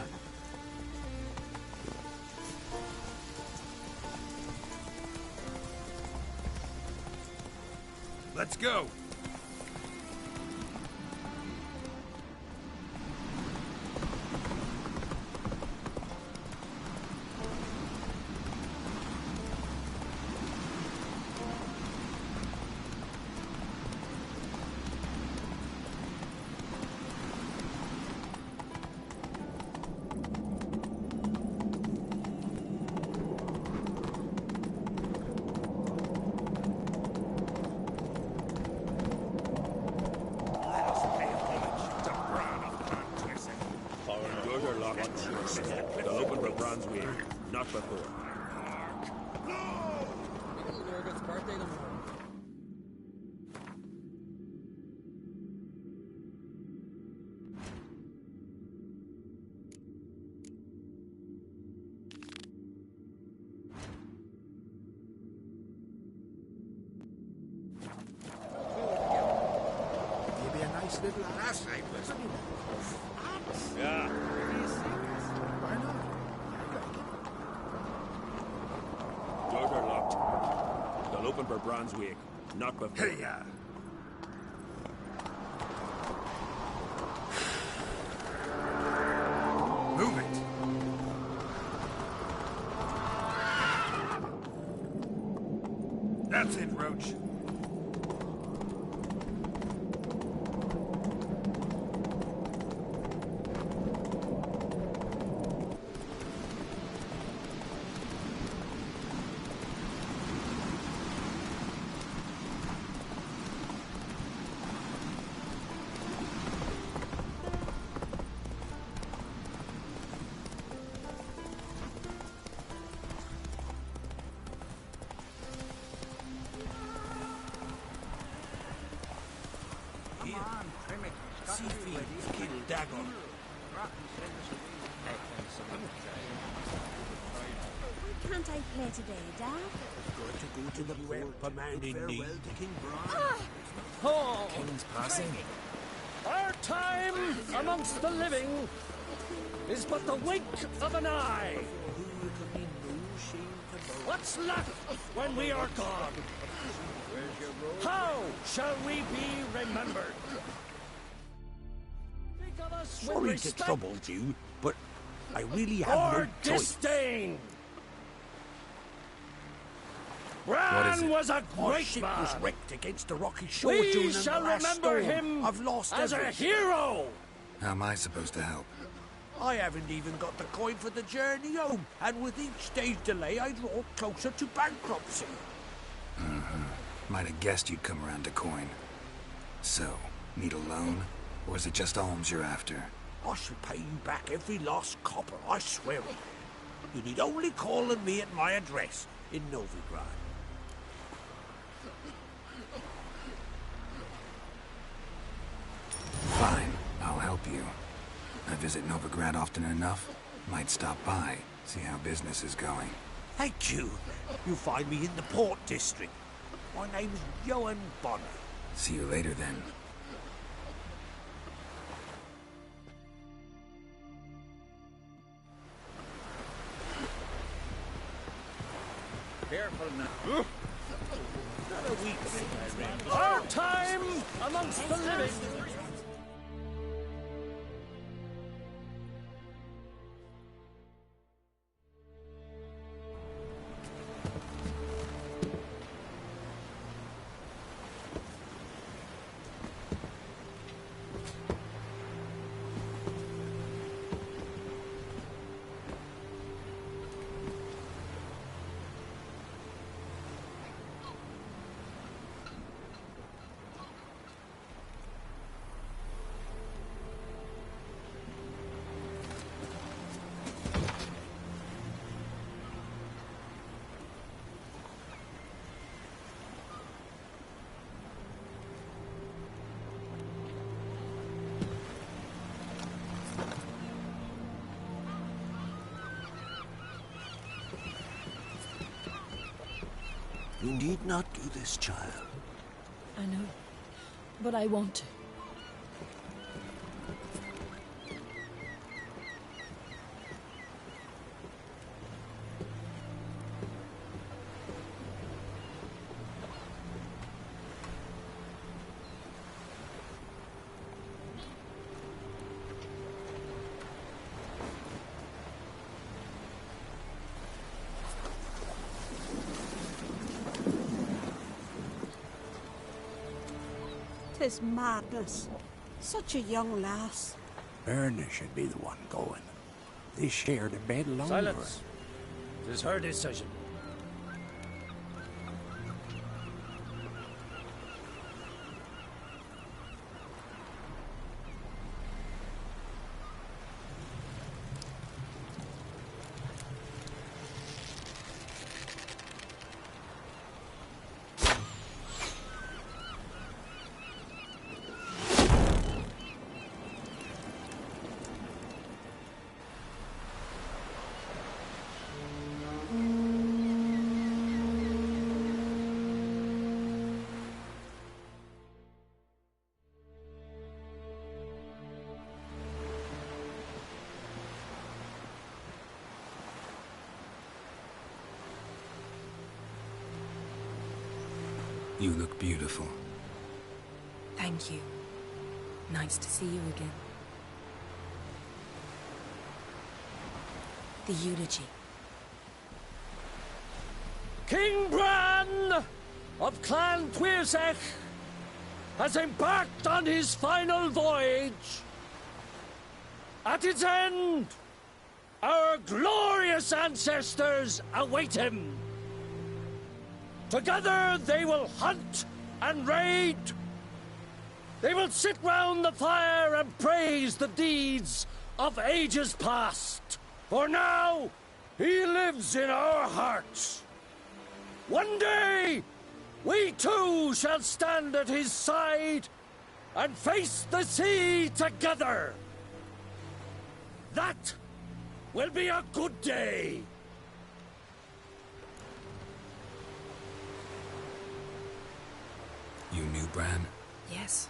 Let's go. They'll open for Brunswick, not before. Jurgen's birthday tomorrow. Maybe a nice little ass right, wasn't it? Yeah. Why not? Doors are locked. They'll open for Brunswick, not before. Hey, Move it. That's it, Roach. Can't I play today, Dad? Got to go to the port, commanding Farewell to King Brian. Oh, King's passing. Our time amongst the living is but the wink of an eye. What's left when we are gone? How shall we be remembered? Think of us with Sorry to respect trouble you, but I really have or no choice. disdain. What is Bran it? was a Our great ship man. was wrecked against the rocky shore We during shall the last remember storm. him I've lost as a everything. hero. How am I supposed to help? I haven't even got the coin for the journey home, and with each day's delay, I draw closer to bankruptcy. Might have guessed you'd come around to coin. So, need a loan? Or is it just alms you're after? I shall pay you back every last copper, I swear it. You need only call on me at my address in Novigrad. Fine, I'll help you. I visit Novigrad often enough. Might stop by, see how business is going. Thank you. You'll find me in the Port District. My name's Johan Bonner. See you later then. Careful now. Not a week thing, I reckon. Our time amongst the living. You need not do this, child. I know, but I want to. Tis madness. Such a young lass. Erna should be the one going. They shared a bed longer. Silence. It is her decision. You look beautiful. Thank you. Nice to see you again. The eulogy. King Bran of Clan Tuirsech has embarked on his final voyage. At its end, our glorious ancestors await him. Together they will hunt and raid. They will sit round the fire and praise the deeds of ages past. For now, he lives in our hearts. One day, we too shall stand at his side and face the sea together. That will be a good day. You knew Bran? Yes.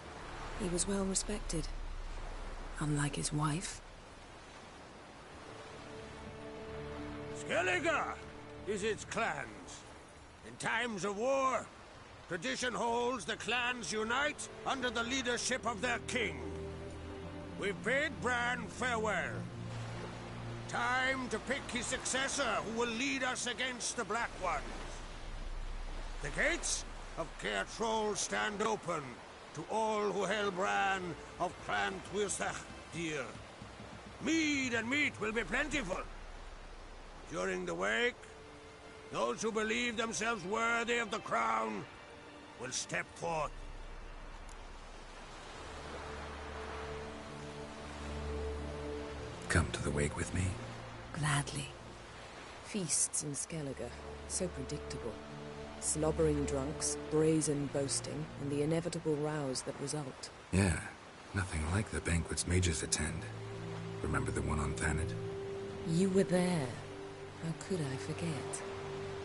He was well respected. Unlike his wife. Skellige is its clans. In times of war, tradition holds the clans unite under the leadership of their king. We've bid Bran farewell. Time to pick his successor who will lead us against the Black Ones. The gates of Caer Troll stand open to all who held Bran of Clan Tuirsech dear. Mead and meat will be plentiful. During the wake, those who believe themselves worthy of the crown will step forth. Come to the wake with me? Gladly. Feasts in Skellige, so predictable. Slobbering drunks, brazen boasting, and the inevitable rows that result. Yeah, nothing like the banquets mages attend. Remember the one on Thanet? You were there. How could I forget?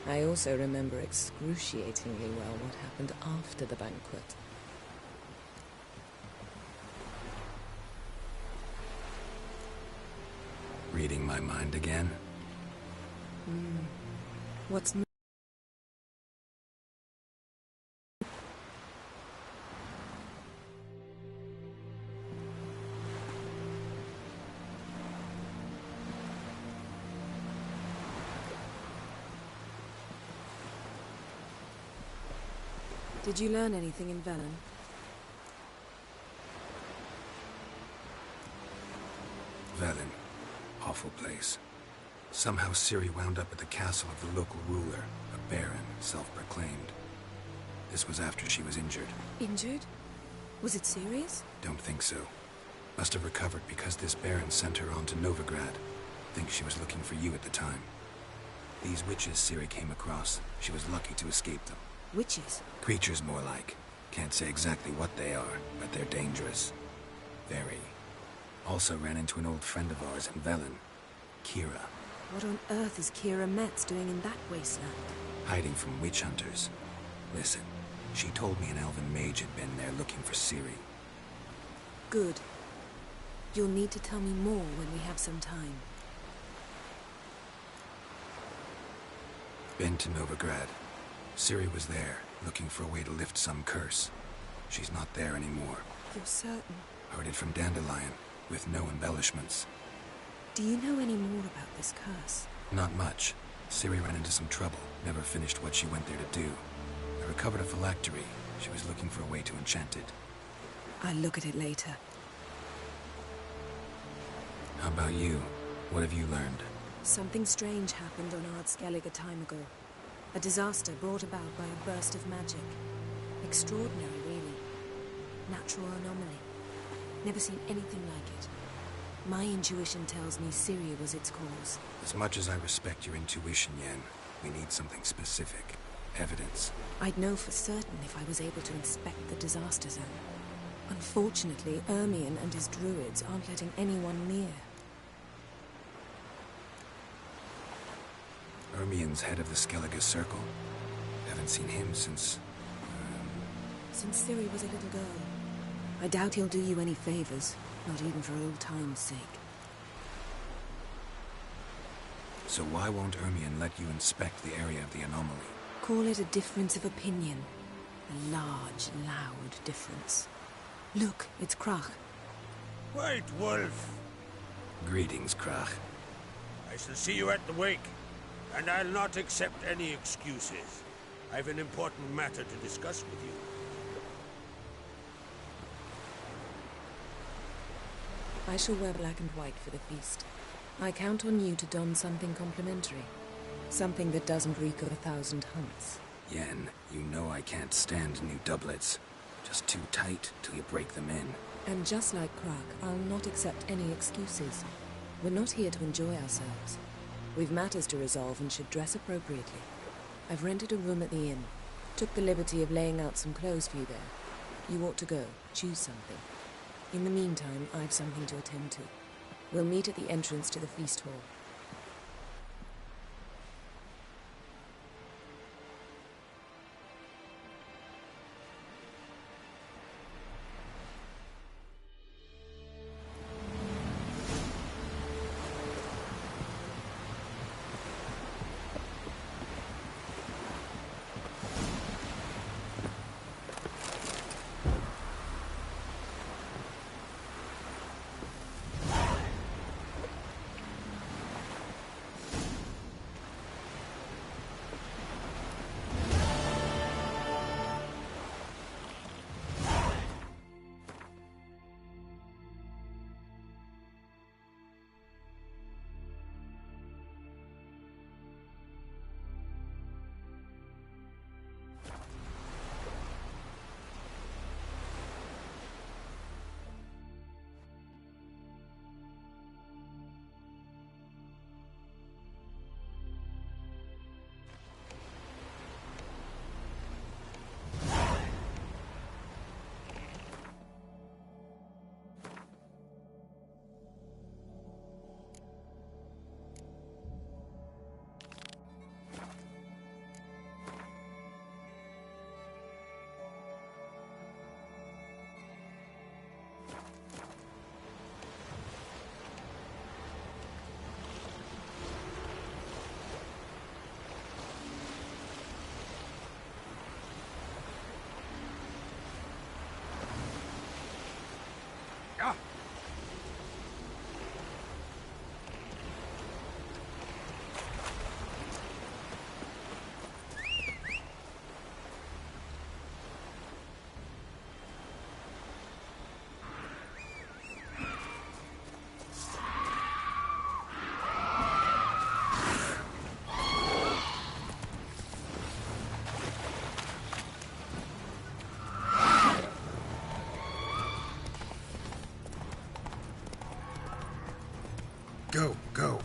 I also remember excruciatingly well what happened after the banquet. Reading my mind again? What's... Did you learn anything in Velen? Velen. Awful place. Somehow Ciri wound up at the castle of the local ruler, a baron, self-proclaimed. This was after she was injured. Injured? Was it serious? Don't think so. Must have recovered because this baron sent her on to Novigrad. Think she was looking for you at the time. These witches Ciri came across, she was lucky to escape them. Witches? Creatures more like. Can't say exactly what they are, but they're dangerous. Very. Also ran into an old friend of ours in Velen, Kira. What on earth is Kira Metz doing in that wasteland? hiding from witch hunters. Listen, she told me an elven mage had been there looking for Ciri. Good. You'll need to tell me more when we have some time. Been to Novigrad. Ciri was there, looking for a way to lift some curse. She's not there anymore. You're certain? Heard it from Dandelion, with no embellishments. Do you know any more about this curse? Not much. Ciri ran into some trouble, never finished what she went there to do. I recovered a phylactery. She was looking for a way to enchant it. I'll look at it later. How about you? What have you learned? Something strange happened on Ardskellig a time ago. A disaster brought about by a burst of magic. Extraordinary, really. Natural anomaly. Never seen anything like it. My intuition tells me Ciri was its cause. As much as I respect your intuition, Yen, we need something specific. Evidence. I'd know for certain if I was able to inspect the disaster zone. Unfortunately, Ermion and his druids aren't letting anyone near. Ermion's head of the Skellige Circle? Haven't seen him since... Since Ciri was a little girl. I doubt he'll do you any favors, not even for old time's sake. So why won't Ermion let you inspect the area of the anomaly? Call it a difference of opinion. A large, loud difference. Look, it's Krach. White Wolf! Greetings, Krach. I shall see you at the wake, and I'll not accept any excuses. I've an important matter to discuss with you. I shall wear black and white for the feast. I count on you to don something complimentary. Something that doesn't reek of 1,000 hunts. Yen, you know I can't stand new doublets. Just too tight till you break them in. And just like Krach, I'll not accept any excuses. We're not here to enjoy ourselves. We've matters to resolve and should dress appropriately. I've rented a room at the inn. Took the liberty of laying out some clothes for you there. You ought to go. Choose something. In the meantime, I've something to attend to. We'll meet at the entrance to the feast hall. Go, go.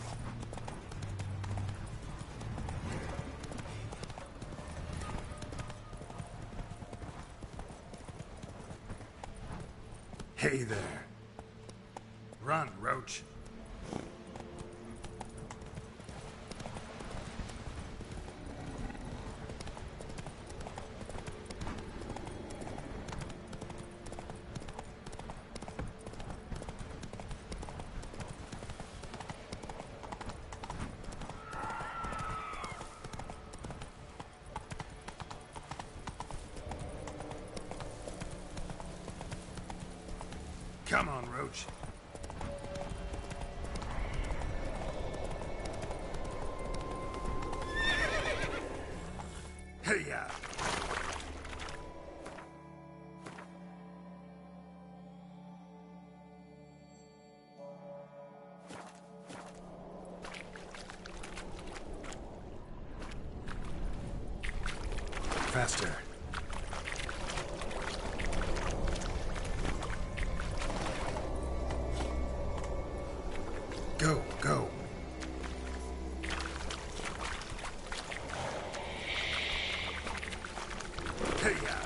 Hey there. Run, Roach. Come on, Roach. Hey-ya! Faster. Go, go. Hey-ya!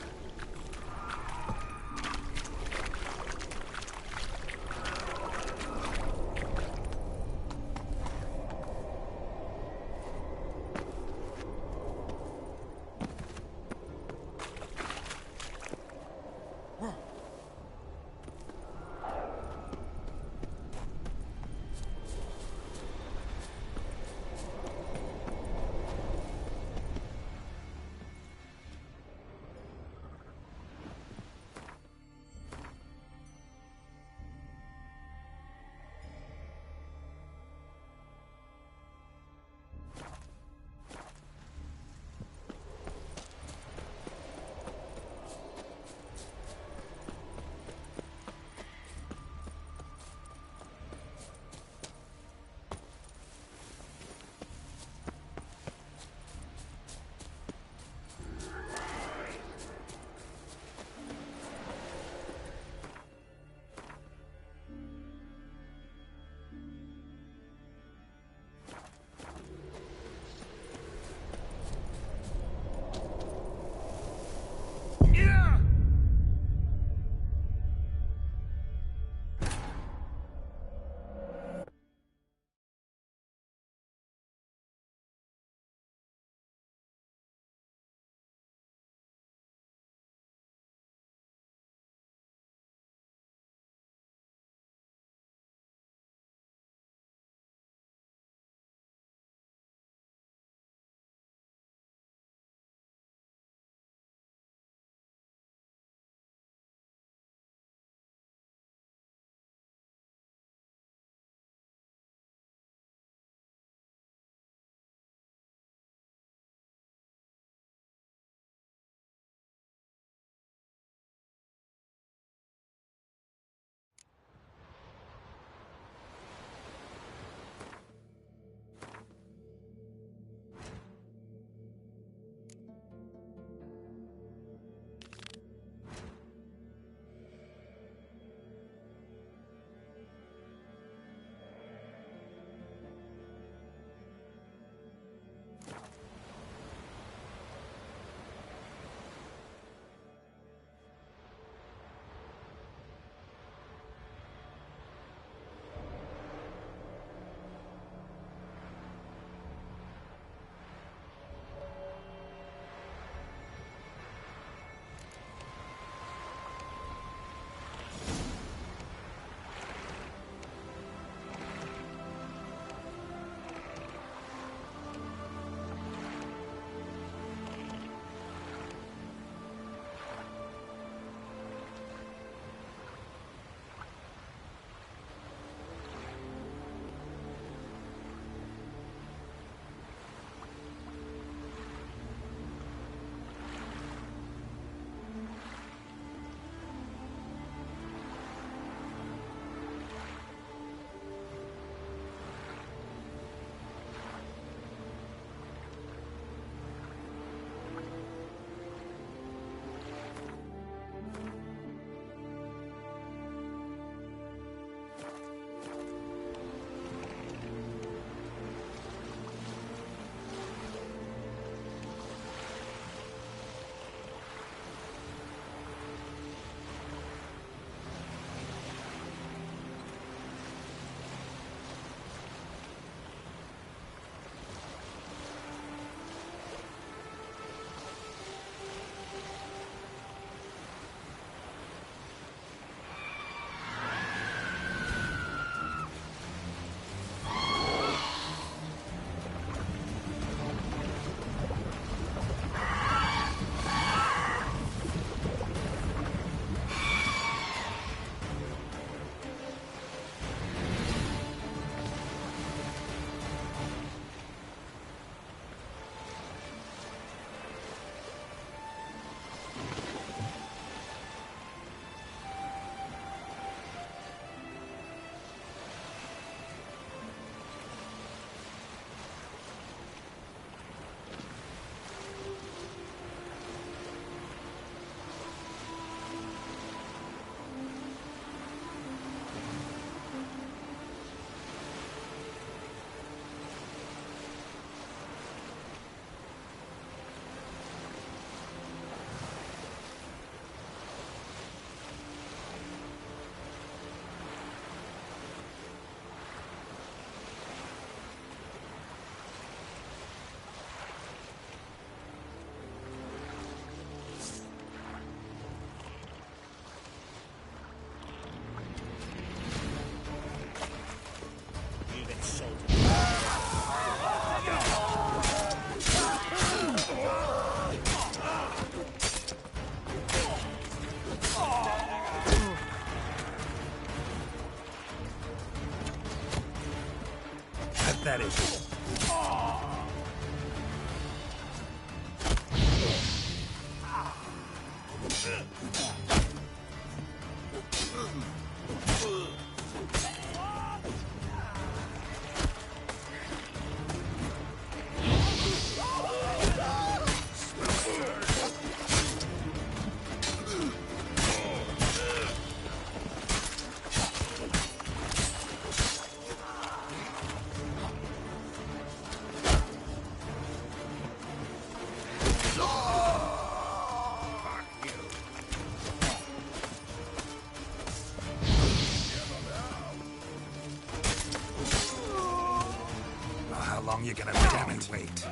at it. How long you gonna damn it wait?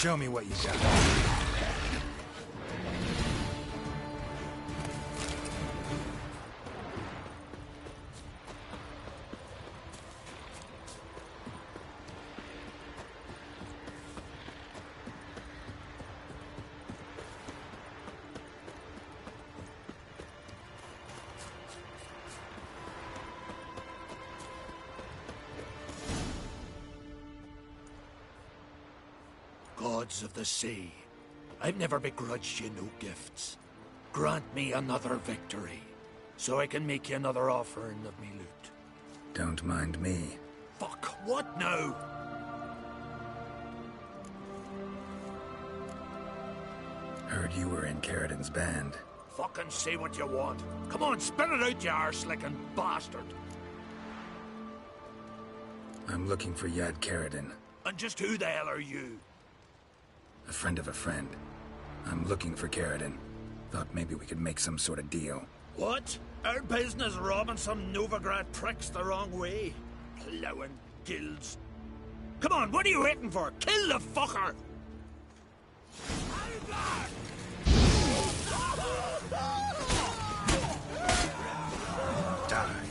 Show me what you got. Gods of the sea, I've never begrudged you no gifts. Grant me another victory, so I can make you another offering of me loot. Don't mind me. Fuck, what now? Heard you were in Caridin's band. Fucking say what you want. Come on, spit it out, you arse-licking bastard. I'm looking for Yad Caridin. And just who the hell are you? A friend of a friend. I'm looking for Caridin. Thought maybe we could make some sort of deal. What? Our business robbing some Novigrad pricks the wrong way? Plowing guilds. Come on, what are you waiting for? Kill the fucker! Die.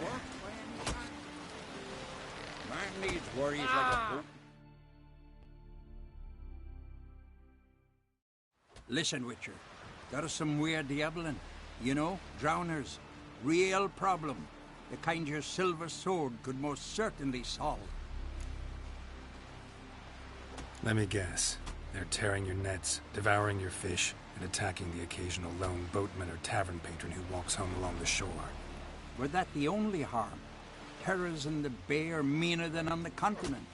worked by any chance? Man needs worries like a boat. Listen, Witcher. Got us some weird diabling. You know, drowners. Real problem. The kind your silver sword could most certainly solve. Let me guess. They're tearing your nets, devouring your fish, and attacking the occasional lone boatman or tavern patron who walks home along the shore. Were that the only harm? Terrors in the bay are meaner than on the continent.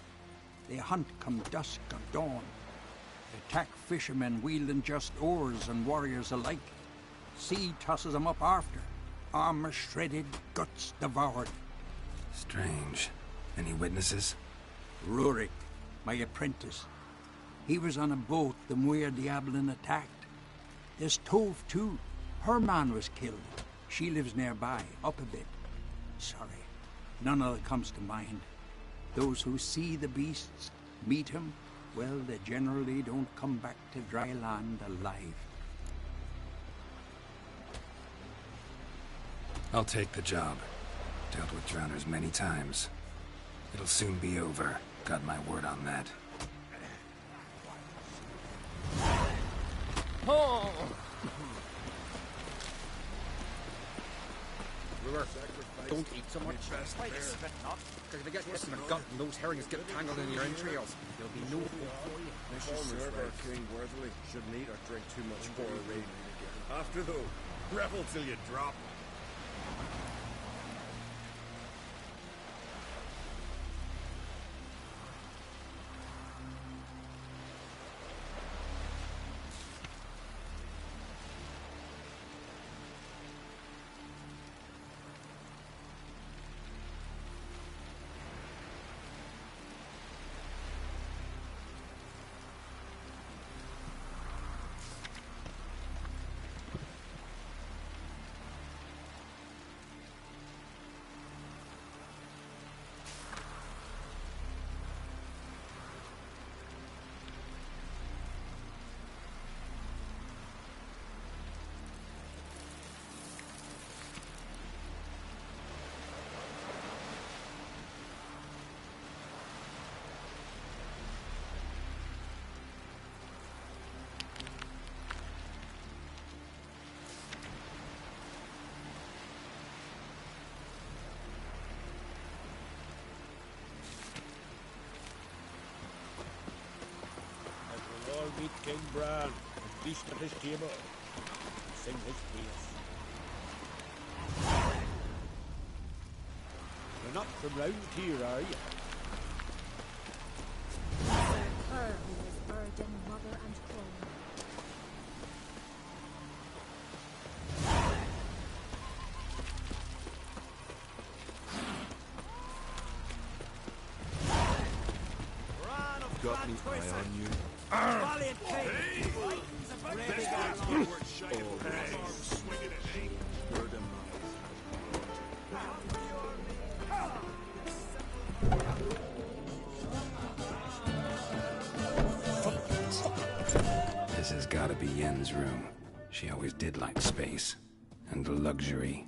They hunt come dusk or dawn. Attack fishermen wielding just oars and warriors alike. Sea tosses them up after. Armor shredded, guts devoured. Strange. Any witnesses? Rurik, my apprentice. He was on a boat the Muir Diablin attacked. There's Tove, too. Her man was killed. She lives nearby, up a bit. Sorry, none other comes to mind. Those who see the beasts, meet him, well, they generally don't come back to dry land alive. I'll take the job. Dealt with drowners many times. It'll soon be over. Got my word on that. Oh! Ruler, don't eat so much. Wait a spit not. Because if you get this in the gut and those herrings get tangled in your entrails, there'll be no hope for you. We should serve our king worthily. Shouldn't eat or drink too much for a raid. After though, revel till you drop. All meet King Bran and feast at his table and sing his praise. You're not from round here, are you? Her who is burden, mother, and crone. Got me eye on you. Valiant king! This has gotta be Yen's room. She always did like space. And luxury.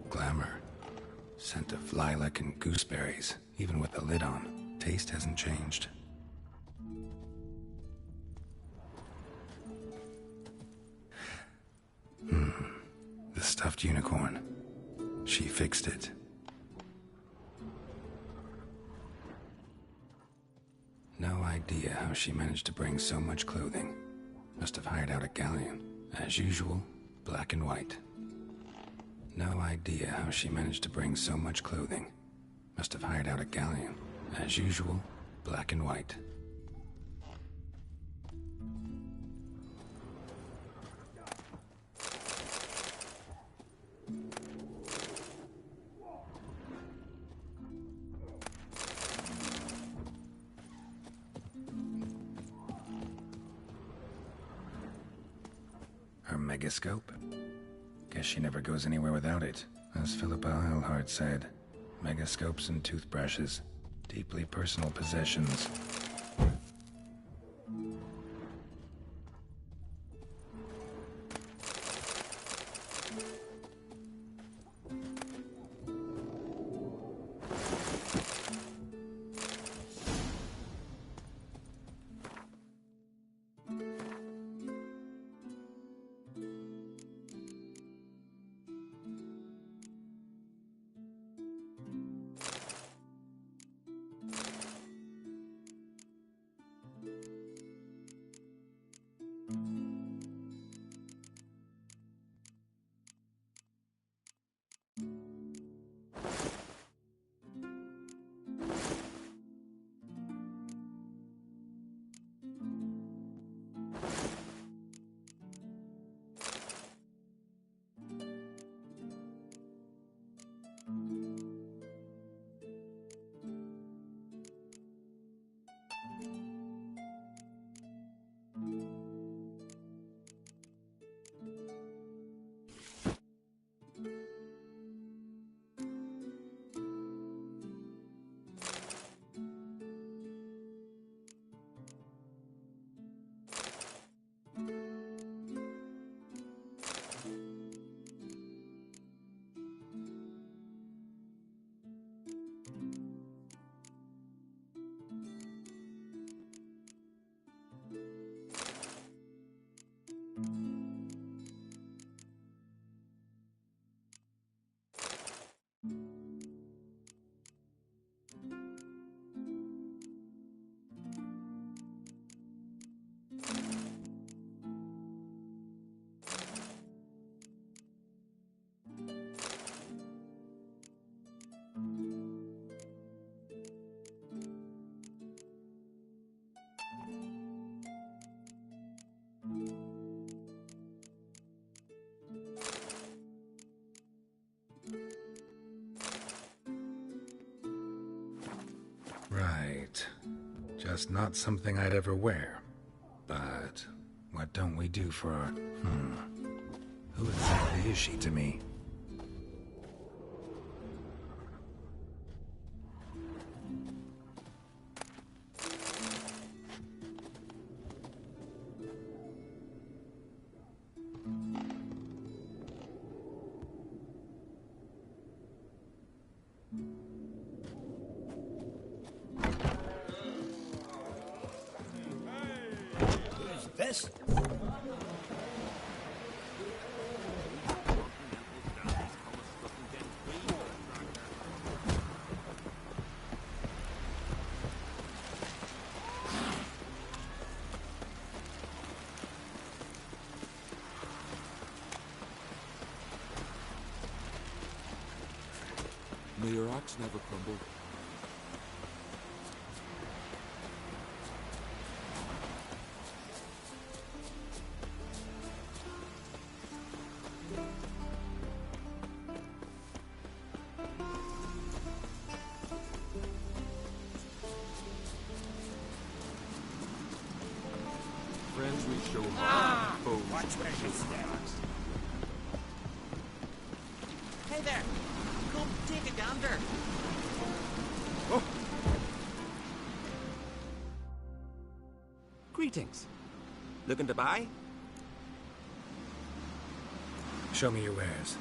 Glamour. Scent of lilac and gooseberries, even with the lid on. taste hasn't changed. The stuffed unicorn. She fixed it. No idea how she managed to bring so much clothing. Must have hired out a galleon. As usual, black and white. No idea how she managed to bring so much clothing. Must have hired out a galleon. As usual, black and white. Her megascope? Guess she never goes anywhere without it. As Philippa Eilhart said, megascopes and toothbrushes, deeply personal possessions. Right. Just not something I'd ever wear. But what don't we do for our... Who exactly is she to me? This? May your axe never crumble. Friends we show foes. Watch where she steps. Hey there! Come take a gander. Oh. Greetings. Looking to buy? Show me your wares.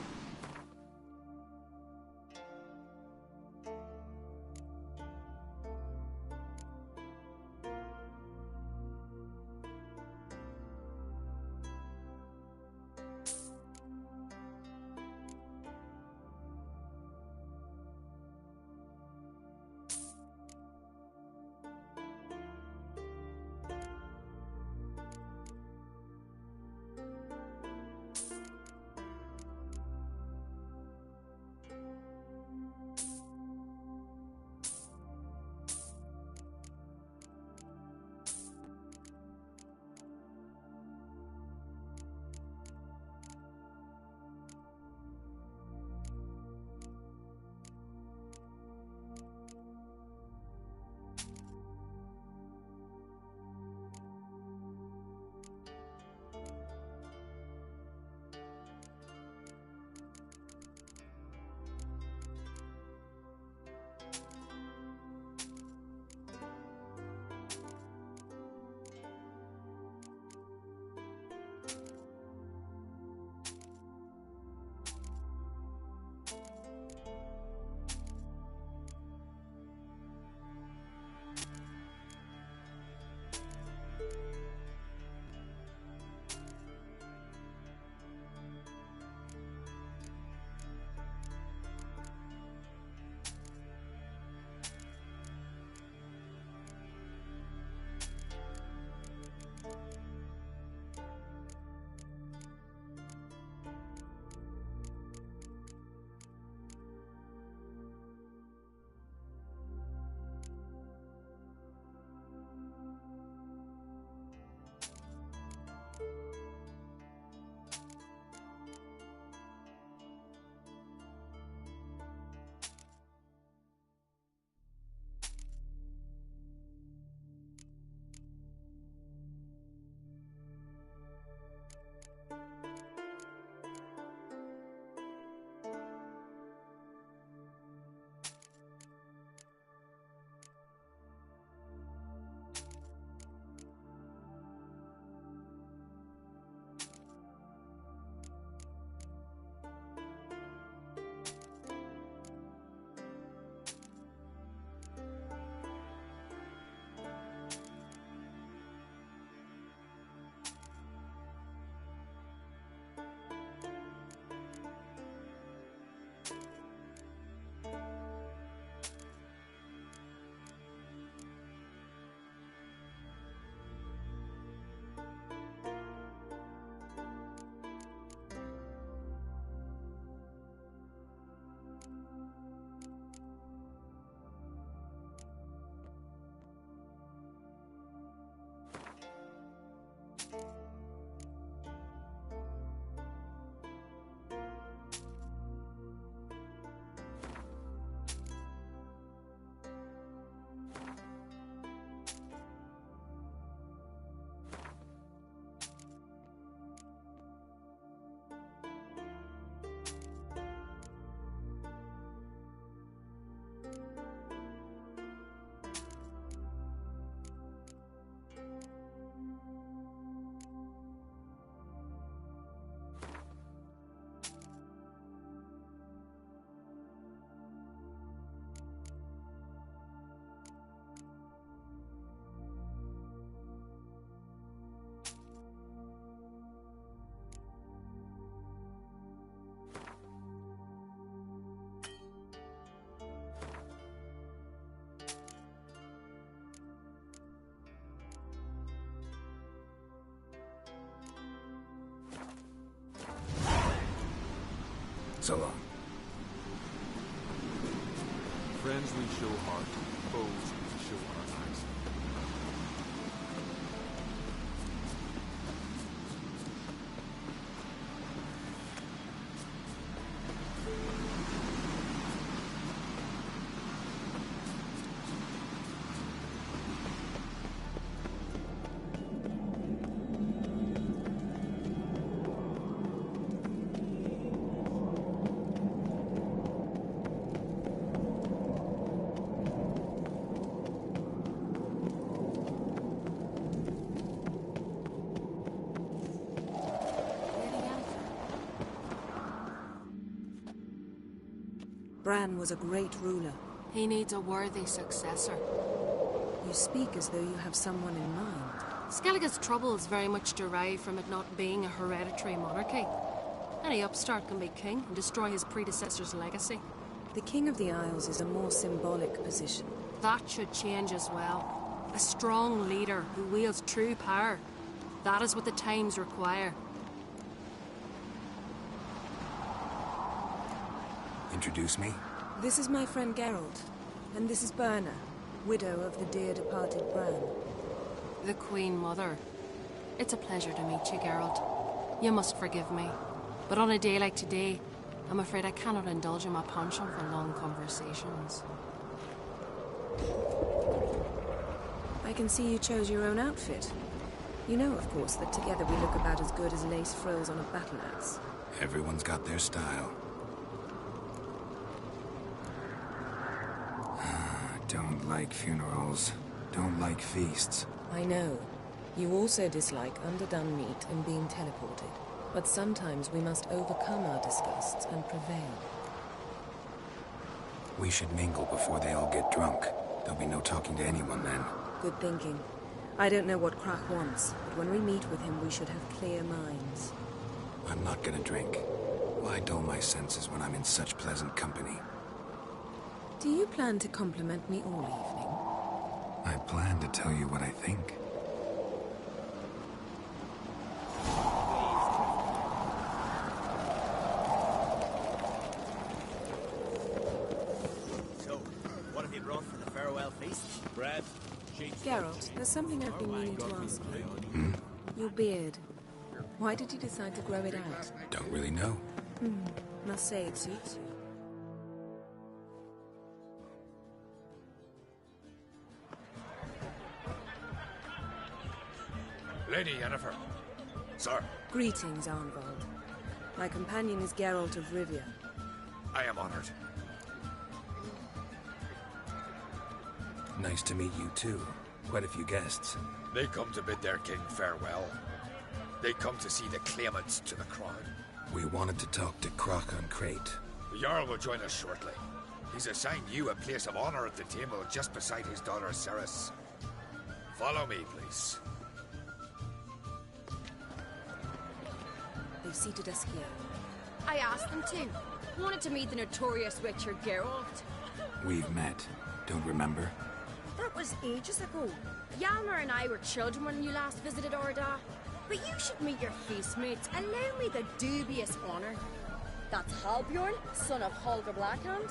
So long. Friends we show heart, foes we show our eyes. Bran was a great ruler. He needs a worthy successor. You speak as though you have someone in mind. Skellige's troubles very much derive from it not being a hereditary monarchy. Any upstart can be king and destroy his predecessor's legacy. The King of the Isles is a more symbolic position. That should change as well. A strong leader who wields true power. That is what the times require. Introduce me? This is my friend Geralt, and this is Berna, widow of the dear departed Bran. The Queen Mother. It's a pleasure to meet you, Geralt. You must forgive me, but on a day like today, I'm afraid I cannot indulge in my penchant for long conversations. I can see you chose your own outfit. You know, of course, that together we look about as good as lace frills on a battle axe. Everyone's got their style. Don't like funerals. Don't like feasts. I know. You also dislike underdone meat and being teleported. But sometimes we must overcome our disgusts and prevail. We should mingle before they all get drunk. There'll be no talking to anyone then. Good thinking. I don't know what Krak wants, but when we meet with him, we should have clear minds. I'm not gonna drink. Why dull my senses when I'm in such pleasant company? Do you plan to compliment me all evening? I plan to tell you what I think. So, what have you brought for the farewell feast? Bread, sheets... Geralt, there's something I've been meaning to ask you. Your beard. Why did you decide to grow it out? Don't really know. Must say it suits you. Lady Yennefer. Sir. Greetings, Arnvald. My companion is Geralt of Rivia. I am honored. Nice to meet you too. Quite a few guests. They come to bid their king farewell. They come to see the claimants to the crown. We wanted to talk to Krak on Crate. The Jarl will join us shortly. He's assigned you a place of honor at the table just beside his daughter Ceres. Follow me, please. They've seated us here. I asked them to. Wanted to meet the notorious Witcher Geralt. We've met. Don't remember? That was ages ago. Hjalmar and I were children when you last visited Orda. But you should meet your feastmates. Allow me the dubious honor. That's Halbjorn, son of Holger Blackhand.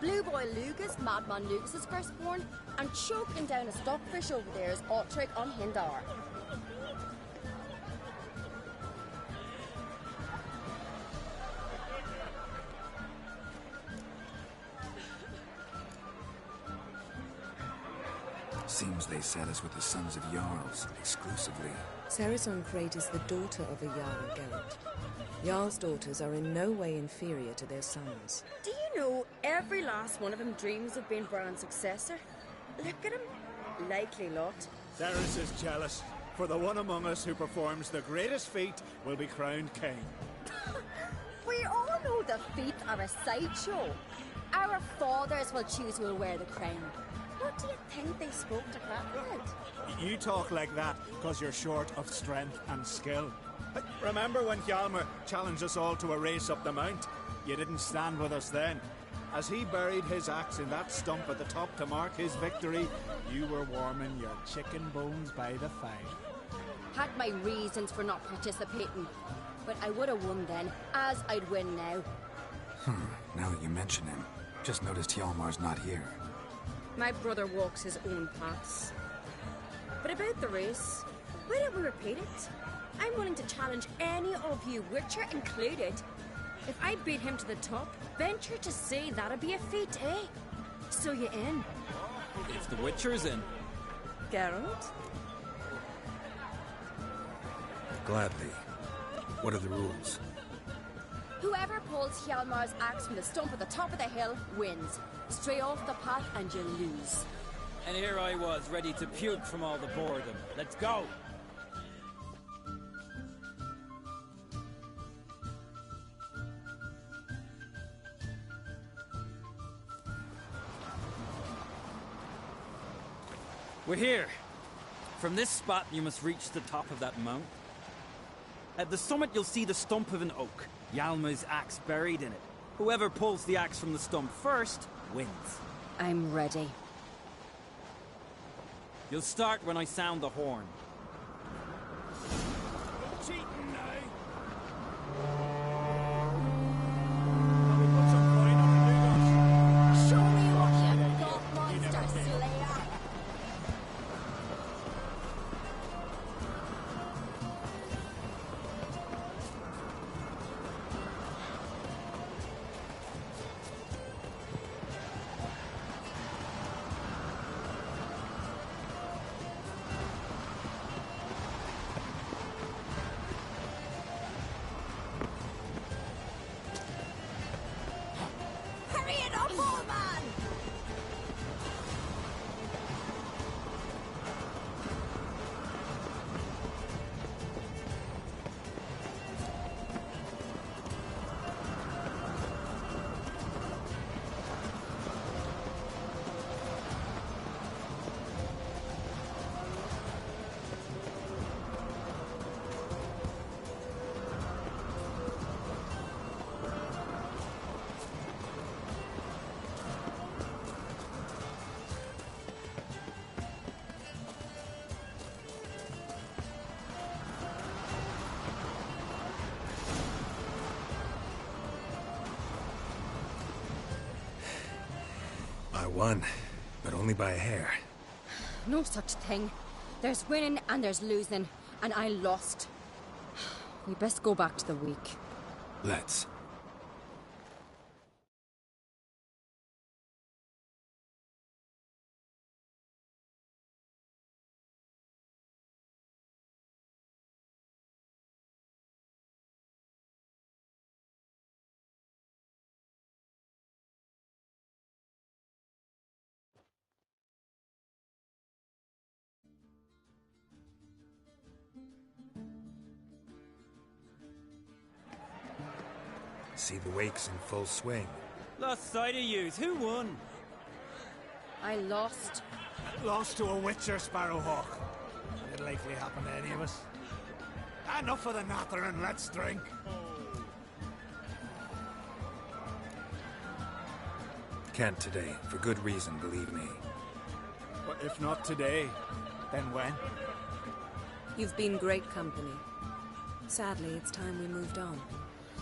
Blue Boy Lugas, Madman Lucas's firstborn. And choking down a stockfish over there is Otrek on Hindar. Seems they set us with the sons of Jarls, exclusively. Ceres on Crate is the daughter of a Jarl, Geralt. Jarl's daughters are in no way inferior to their sons. Do you know every last one of them dreams of being Bran's successor? Look at him. Likely lot. Ceres is jealous, for the one among us who performs the greatest feat will be crowned king. We all know the feet are a sideshow. Our fathers will choose who will wear the crown. What do you think they spoke to Krak about? You talk like that because you're short of strength and skill. Remember when Hjalmar challenged us all to a race up the mount? You didn't stand with us then. As he buried his axe in that stump at the top to mark his victory, you were warming your chicken bones by the fire. Had my reasons for not participating, but I would have won then, as I'd win now. Now that you mention him, just noticed Hjalmar's not here. My brother walks his own paths. But about the race, why don't we repeat it? I'm willing to challenge any of you, Witcher included. If I beat him to the top, venture to say that'd be a feat, eh? So you in? If the Witcher's in. Geralt? Gladly. What are the rules? Whoever pulls Hjalmar's axe from the stump at the top of the hill wins. Stray off the path and you lose. And here I was, ready to puke from all the boredom. Let's go! We're here. From this spot, you must reach the top of that mount. At the summit, you'll see the stump of an oak. Hjalmar's axe buried in it. Whoever pulls the axe from the stump first, wins. I'm ready. You'll start when I sound the horn. Cheating now. won, but only by a hair. No such thing. There's winning and there's losing, and I lost. We best go back to the week. Let's. See the wakes in full swing. Lost sight of yous. Who won? I lost. Lost to a witcher, Sparrowhawk. It'll likely happen to any of us. Enough of the nattering, let's drink. Can't today, for good reason, believe me. But if not today, then when? You've been great company. Sadly, it's time we moved on.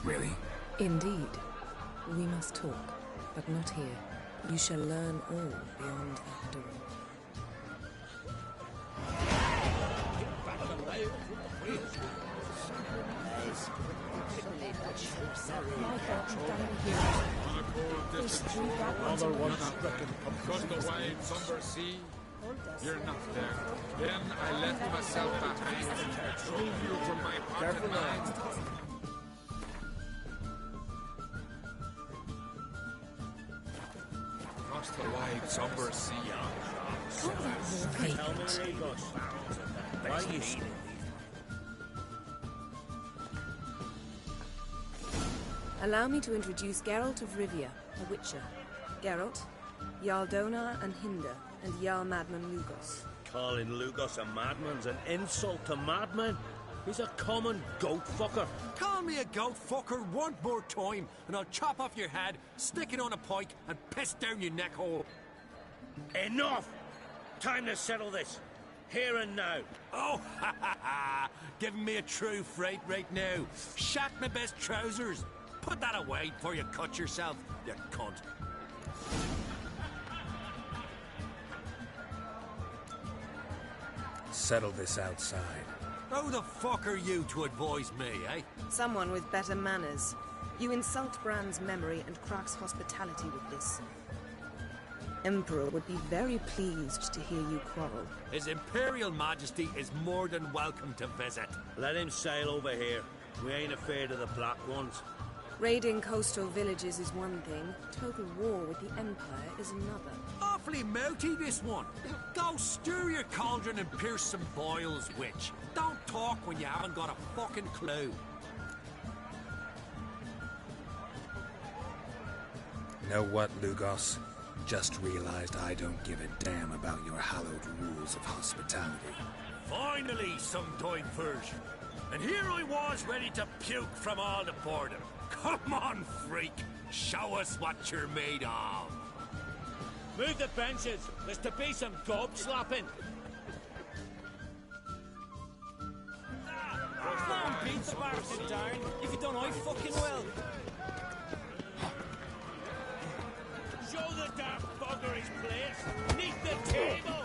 Really? Indeed. We must talk, but not here. You shall learn all beyond that door. Another one stricken. Across the wide, somber sea. You're not there. Then I left myself behind and drove you from my heart and mind. Across the wide, somber sea. Why you stealing? Allow me to introduce Geralt of Rivia, a witcher. Geralt, Jarl Donar and Hinder, and Jarl Madman Lugos. Calling Lugos a madman's an insult to madmen. He's a common goat fucker. Call me a goat fucker one more time, and I'll chop off your head, stick it on a pike, and piss down your neck hole. Enough! Time to settle this. Here and now. Oh, ha ha ha! Giving me a true fright right now. Shat my best trousers. Put that away before you cut yourself, you cunt. Settle this outside. Who the fuck are you to advise me, eh? Someone with better manners. You insult Bran's memory and Krak's hospitality with this. Emperor would be very pleased to hear you quarrel. His Imperial Majesty is more than welcome to visit. Let him sail over here. We ain't afraid of the Black Ones. Raiding coastal villages is one thing. Total war with the Empire is another. Awfully mouthy, this one. Go stir your cauldron and pierce some boils, witch. Don't talk when you haven't got a fucking clue. Know what, Lugos? Just realized I don't give a damn about your hallowed rules of hospitality. Finally, some diversion. And here I was ready to puke from all the boredom. Come on, freak. Show us what you're made of. Move the benches. There's to be some gob slapping. Come on, beat the bastard down. If you don't, I fucking will. Show the damn bugger his place. Neath the table.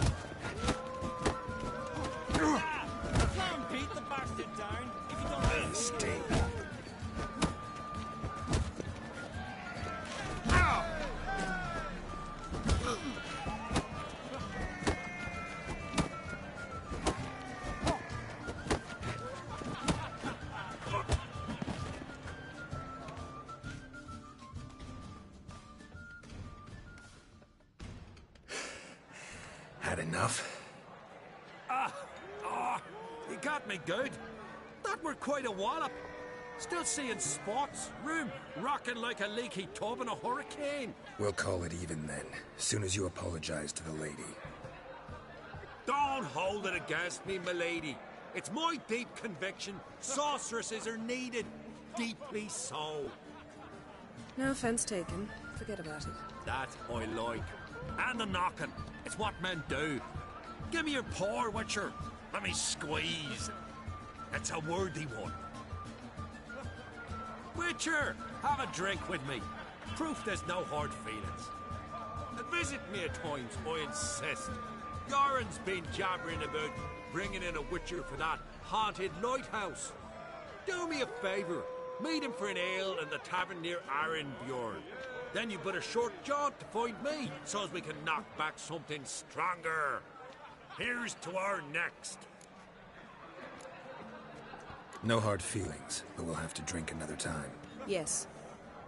Come on, beat the bastard down. If you don't, I will. Stay. Had enough? You got me good. That were quite a wallop. Still seeing spots, room rocking like a leaky tub in a hurricane. We'll call it even then, soon as you apologize to the lady. Don't hold it against me, milady. It's my deep conviction sorceresses are needed. Deeply so. No offense taken. Forget about it. That I like. And the knocking. It's what men do. Give me your paw, Witcher. Let me squeeze. It's a worthy one. Witcher, have a drink with me. Proof there's no hard feelings. visit me at times, I insist. Goran's been jabbering about bringing in a witcher for that haunted lighthouse. Do me a favour. Meet him for an ale in the tavern near Arenbjorn. Then you but a short jaunt to find me, so as we can knock back something stronger. Here's to our next. No hard feelings, but we'll have to drink another time. Yes.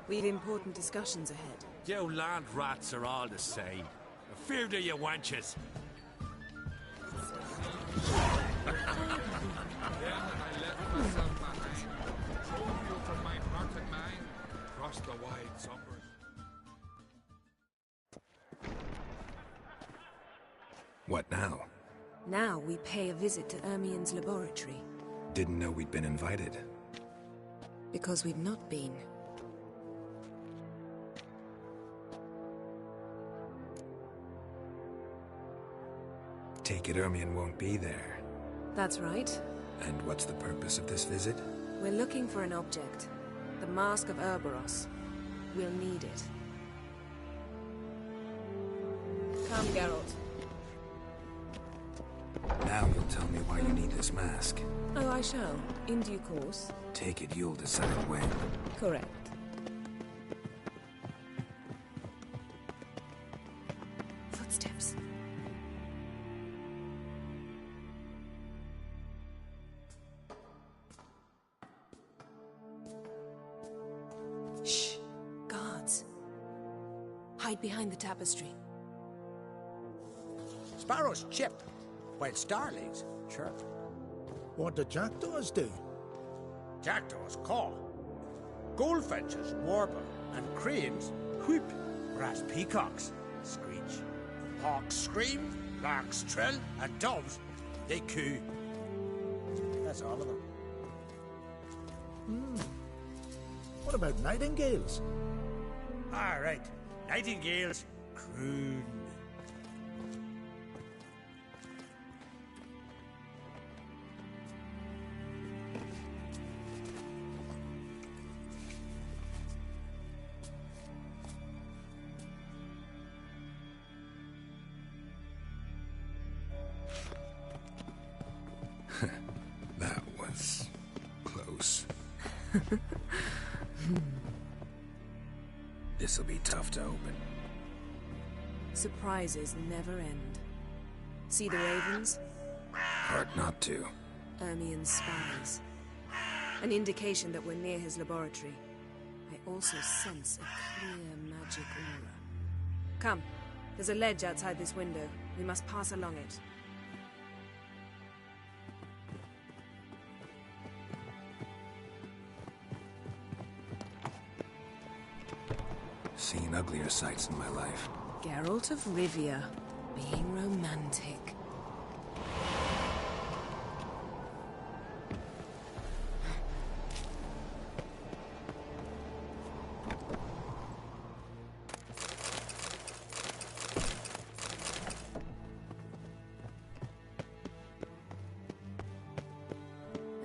We've important discussions ahead. You land rats are all the same. Fear to you wenches. Then I left myself behind, drove you from my heart and mind, across the wide summers. What now? Now we pay a visit to Ermien's laboratory. Didn't know we'd been invited. Because we've not been. Take it Ermien won't be there. That's right. And what's the purpose of this visit? We're looking for an object. The Mask of Ouroboros. We'll need it. Come, Geralt. Now you'll tell me why you need this mask. Oh, I shall. In due course. Take it you'll decide when. Correct. Footsteps. Shh. Guards. Hide behind the tapestry. Sparrows chip, while starlings chirp. What do jackdaws do? Jackdaws caw. Goldfinches warble, and cranes whoop, whereas peacocks screech. Hawks scream, larks trill, and doves, they coo. That's all of them. What about nightingales? All right, nightingales croon. That was close. This'll be tough to open. Surprises never end. See the ravens? Hard not to. Ermien's spies. An indication that we're near his laboratory. I also sense a clear magic aura. Come, there's a ledge outside this window. We must pass along it. Seen uglier sights in my life. Geralt of Rivia, being romantic.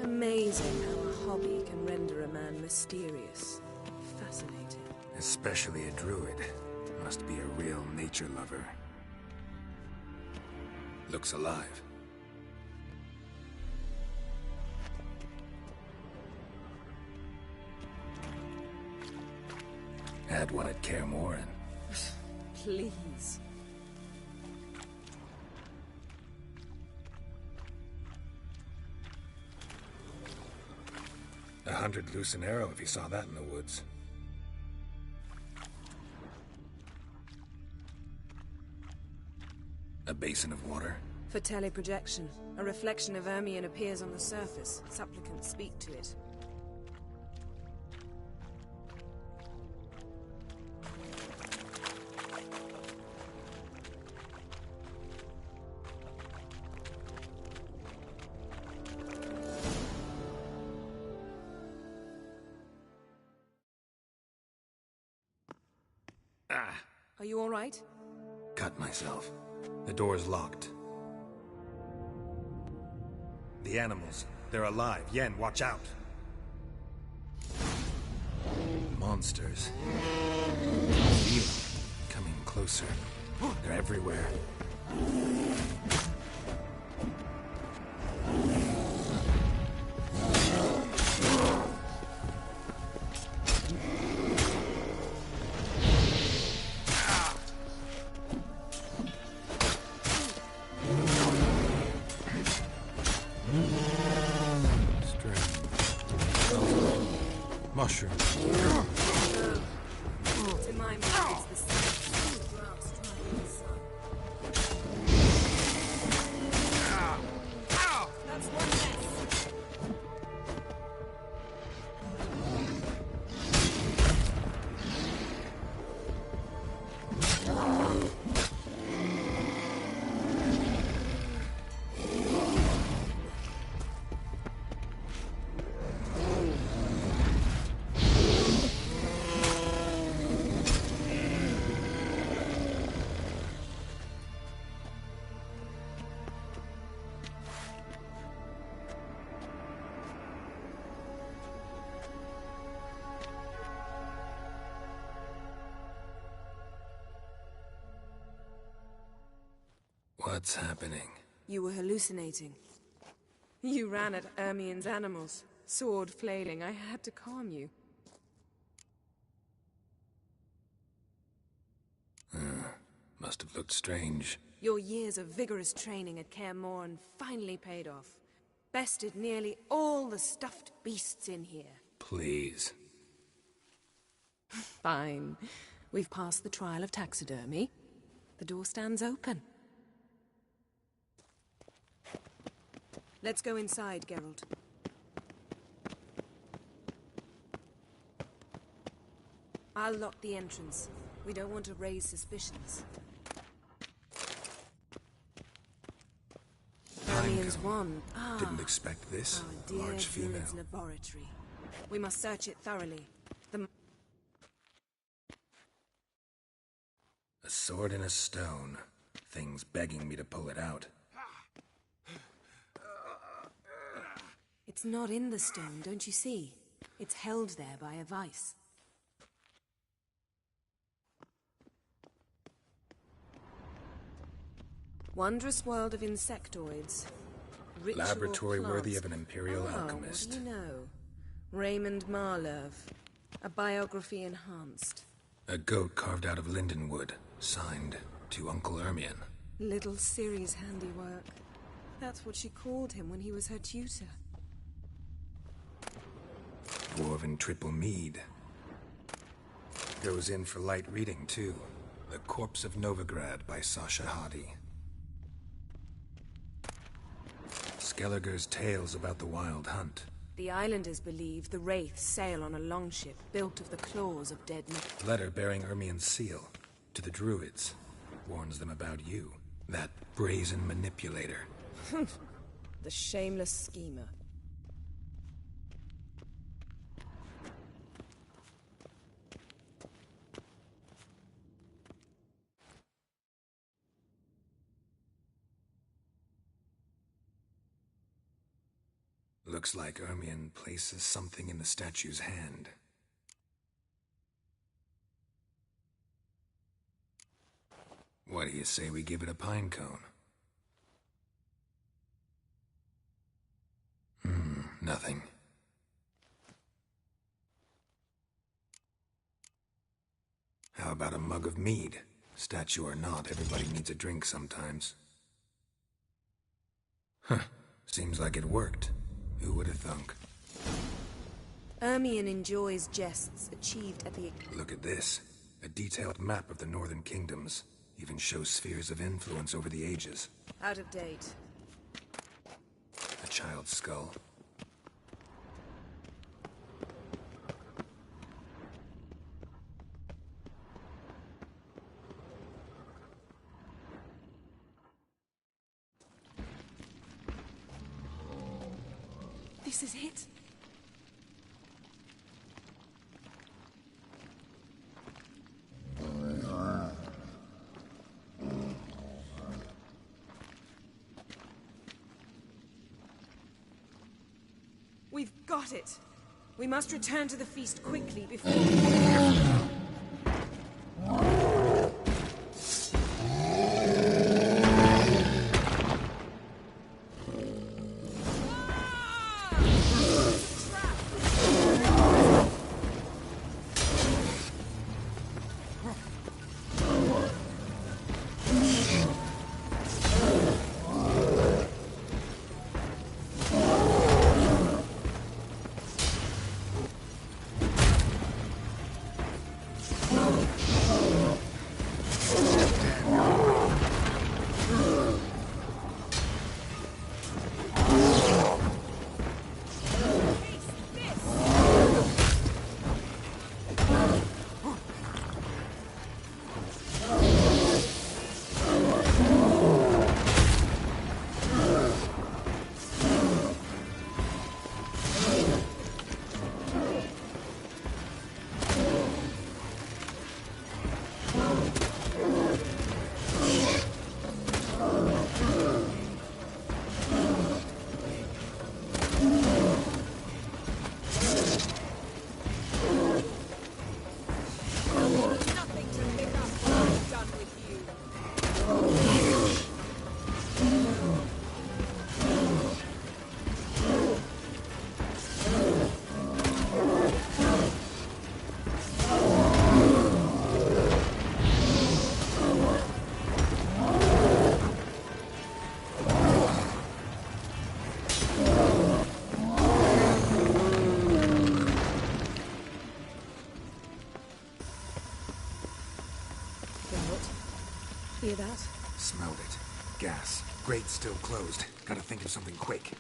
Amazing how a hobby can render a man mysterious. Fascinating. Especially a druid. Must be a real nature lover. Looks alive. Had one at Kaer Morhen. Please. 100 loose an arrow if you saw that in the woods. A basin of water. For teleprojection, a reflection of Ermien appears on the surface. Supplicants speak to it. Are you all right? Cut myself. The door's locked. The animals. They're alive. Yen, watch out. Monsters. Feel coming closer. They're everywhere. Mushroom. To my mind, it's the same ground striking the sun. That's one less. What's happening? You were hallucinating. You ran at Ermien's animals, sword flailing. I had to calm you. Must have looked strange. Your years of vigorous training at Kaer Morhen finally paid off. Bested nearly all the stuffed beasts in here. Please. Fine. We've passed the trial of taxidermy. The door stands open. Let's go inside, Geralt. I'll lock the entrance. We don't want to raise suspicions. Ermien's wand. Didn't expect this. Our dear Large female. Druid's laboratory. We must search it thoroughly. A sword in a stone. Thing's begging me to pull it out. It's not in the stone, don't you see? It's held there by a vice. Wondrous world of insectoids. Ritual Laboratory plants. worthy of an imperial alchemist. What do you know? Raymond Marlev. A biography enhanced. A goat carved out of lindenwood. Signed to Uncle Ermion. Little Ciri's handiwork. That's what she called him when he was her tutor. Dwarven triple mead. Goes in for light reading, too. The Corpse of Novigrad by Sasha Hadi. Skelliger's tales about the wild hunt. The islanders believe the wraiths sail on a longship built of the claws of dead men. Letter bearing Ermion's seal to the druids. Warns them about you. That brazen manipulator. The shameless schemer. Looks like Ermion places something in the statue's hand. What do you say we give it a pine cone? Nothing. How about a mug of mead? Statue or not, everybody needs a drink sometimes. Huh. Seems like it worked. Who would have thunk? Ermion enjoys jests achieved at the... Look at this. A detailed map of the northern kingdoms. Even shows spheres of influence over the ages. Out of date. A child's skull. This is it. We've got it. We must return to the feast quickly before... Hear that? Smelled it. Gas. Grate's still closed. Gotta think of something quick.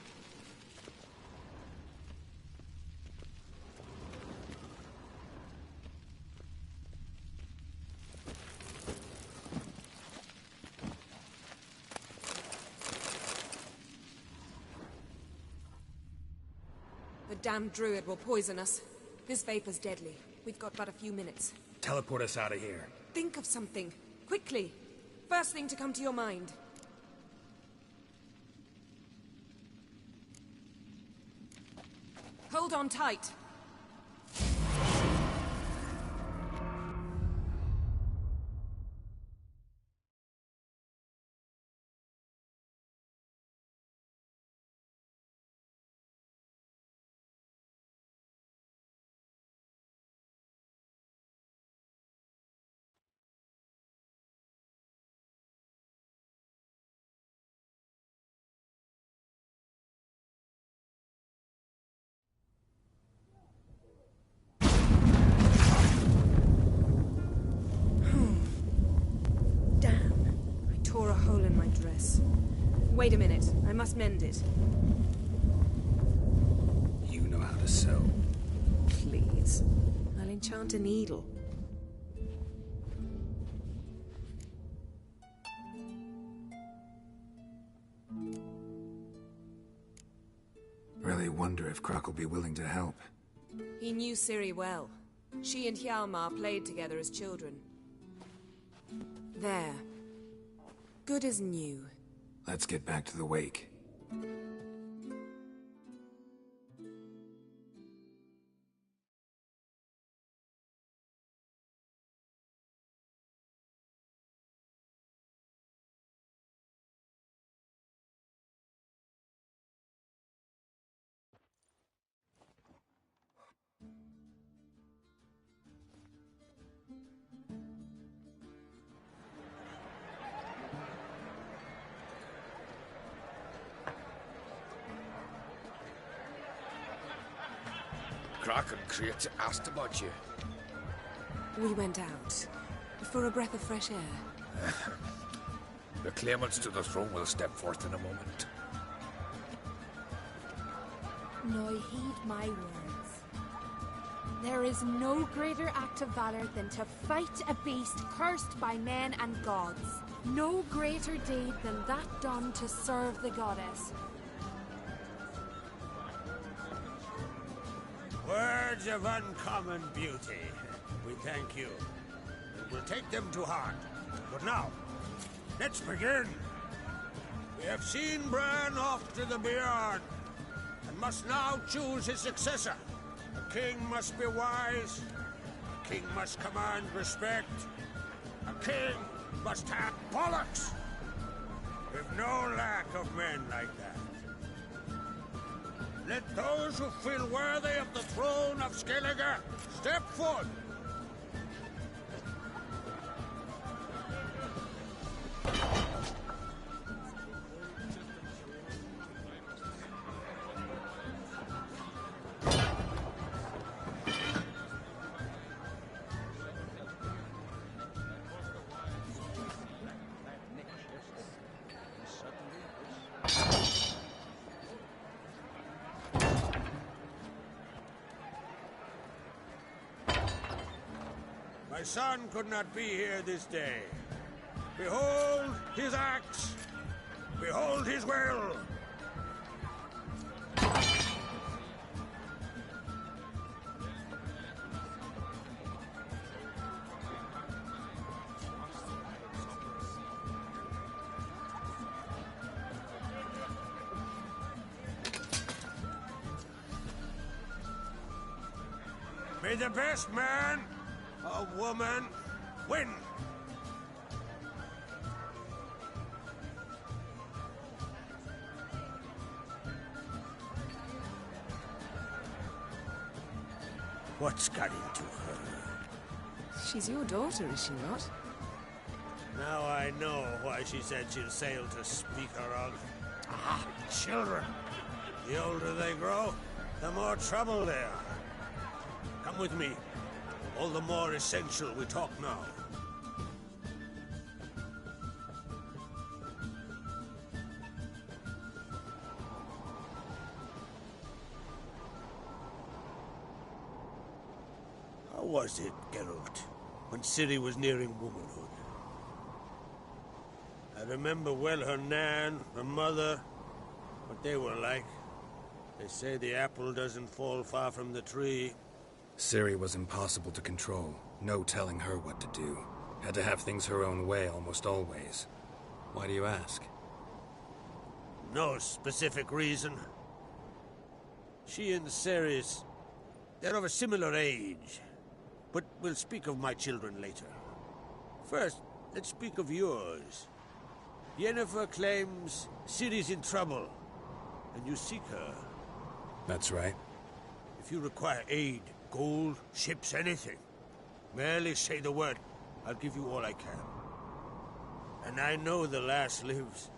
The damned druid will poison us. This vapor's deadly. We've got but a few minutes. Teleport us out of here. Think of something. Quickly. First thing to come to your mind. Hold on tight. Tore a hole in my dress. Wait a minute. I must mend it. You know how to sew. Please. I'll enchant a needle. Really wonder if Croc will be willing to help. He knew Ciri well. She and Hjalmar played together as children. There. Good as new. Let's get back to the wake. Croc and Crate asked about you. We went out. For a breath of fresh air. The claimants to the throne will step forth in a moment. Now heed my words. There is no greater act of valor than to fight a beast cursed by men and gods. No greater deed than that done to serve the goddess. Words of uncommon beauty. We thank you. And we'll take them to heart. But now, let's begin. We have seen Bran off to the Beyond, and must now choose his successor. A king must be wise. A king must command respect. A king must have bollocks. We've no lack of men like that. Let those who feel worthy of the throne of Skellige step forth. My son could not be here this day. Behold his axe. Behold his will. May the best man or woman win. What's got into her? She's your daughter, is she not? Now I know why she said she'll sail to speak her of. Ah, children. The older they grow, the more trouble they are. Come with me. All the more essential we talk now. was it, Geralt, when Ciri was nearing womanhood? I remember well her nan, her mother, what they were like. They say the apple doesn't fall far from the tree. Ciri was impossible to control. No telling her what to do. Had to have things her own way almost always. Why do you ask? No specific reason. She and Ceres, they're of a similar age. But we'll speak of my children later. First, let's speak of yours. Yennefer claims Ciri's in trouble, and you seek her. That's right. If you require aid, gold, ships, anything, merely say the word. I'll give you all I can. And I know the lass lives.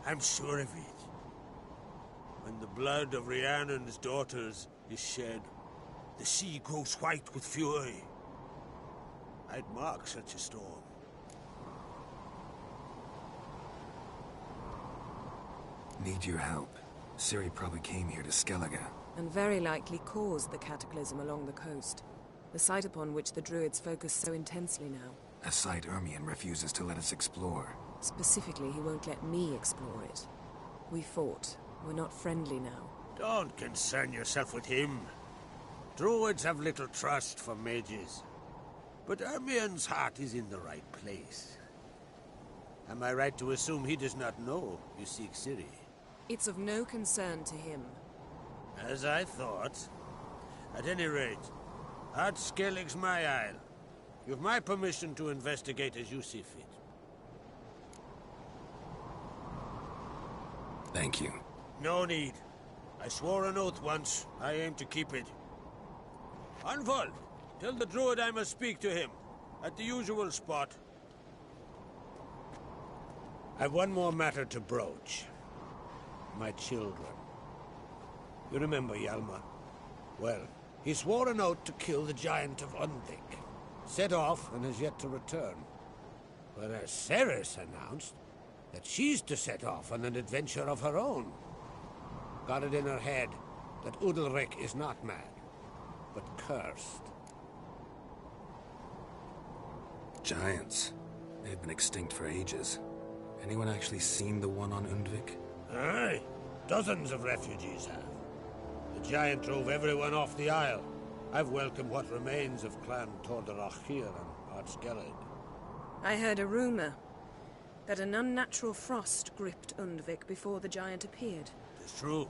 I'm sure of it. When the blood of Rhiannon's daughters is shed, the sea grows white with fury. I'd mark such a storm. Need your help. Ciri probably came here to Skellige. And very likely caused the cataclysm along the coast. The site upon which the Druids focus so intensely now. A site Ermion refuses to let us explore. Specifically, he won't let me explore it. We fought. We're not friendly now. Don't concern yourself with him. Druids have little trust for mages. But Ermion's heart is in the right place. Am I right to assume he does not know you seek Ciri? It's of no concern to him. As I thought. At any rate, Ard Skellig's my isle. You've my permission to investigate as you see fit. Thank you. No need. I swore an oath once. I aim to keep it. Anvald, tell the druid I must speak to him. At the usual spot. I've one more matter to broach. My children. You remember Hjalmar? Well, he swore an oath to kill the giant of Undvik. Set off and has yet to return. Whereas Ceres announced that she's to set off on an adventure of her own. Got it in her head that Udalric is not mad, but cursed. Giants. They've been extinct for ages. Anyone actually seen the one on Undvik? Aye. Dozens of refugees have. The giant drove everyone off the isle. I've welcomed what remains of Clan Tordarach here and Ard Skellig. I heard a rumor that an unnatural frost gripped Undvik before the giant appeared. It's true.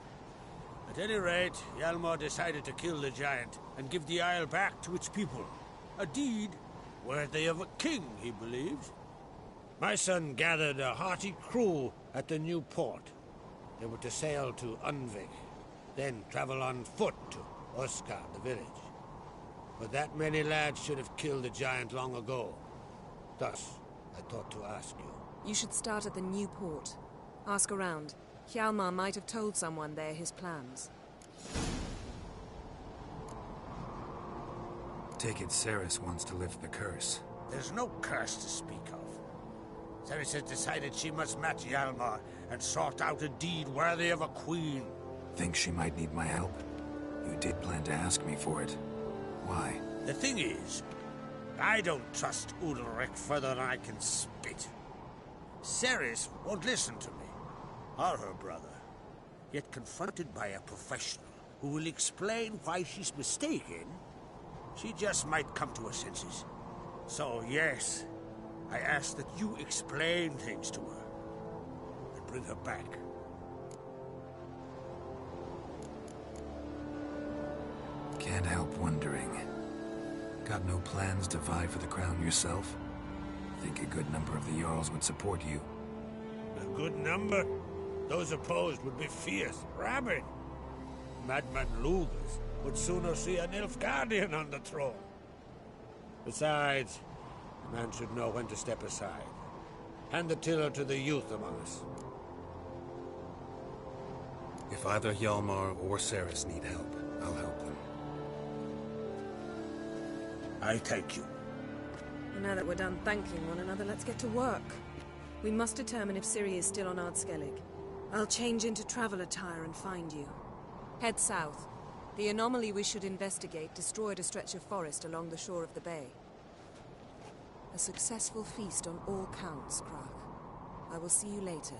At any rate, Hjalmar decided to kill the giant and give the isle back to its people. A deed worthy of a king, he believes. My son gathered a hearty crew at the new port. They were to sail to Undvik, then travel on foot to Oscar, the village. But that many lads should have killed the giant long ago. Thus, I thought to ask you. You should start at the new port. Ask around. Hjalmar might have told someone there his plans. Take it Ceres wants to lift the curse. There's no curse to speak of. Ceres has decided she must match Hjalmar and sort out a deed worthy of a queen. Think she might need my help? You did plan to ask me for it. Why? The thing is, I don't trust Udalric further than I can spit. Ceres won't listen to me, or her brother. Yet confronted by a professional who will explain why she's mistaken, she just might come to her senses. So yes, I ask that you explain things to her and bring her back. Can't help wondering. Got no plans to vie for the crown yourself? Think a good number of the Jarls would support you. A good number? Those opposed would be fierce, rabid. Madman Lugas would sooner see an Nilfgaardian on the throne. Besides, a man should know when to step aside. Hand the tiller to the youth among us. If either Hjalmar or Ceres need help, I'll help them. I thank you. And now that we're done thanking one another, let's get to work. We must determine if Ciri is still on Ard Skellig. I'll change into travel attire and find you. Head south. The anomaly we should investigate destroyed a stretch of forest along the shore of the bay. A successful feast on all counts, Krak. I will see you later.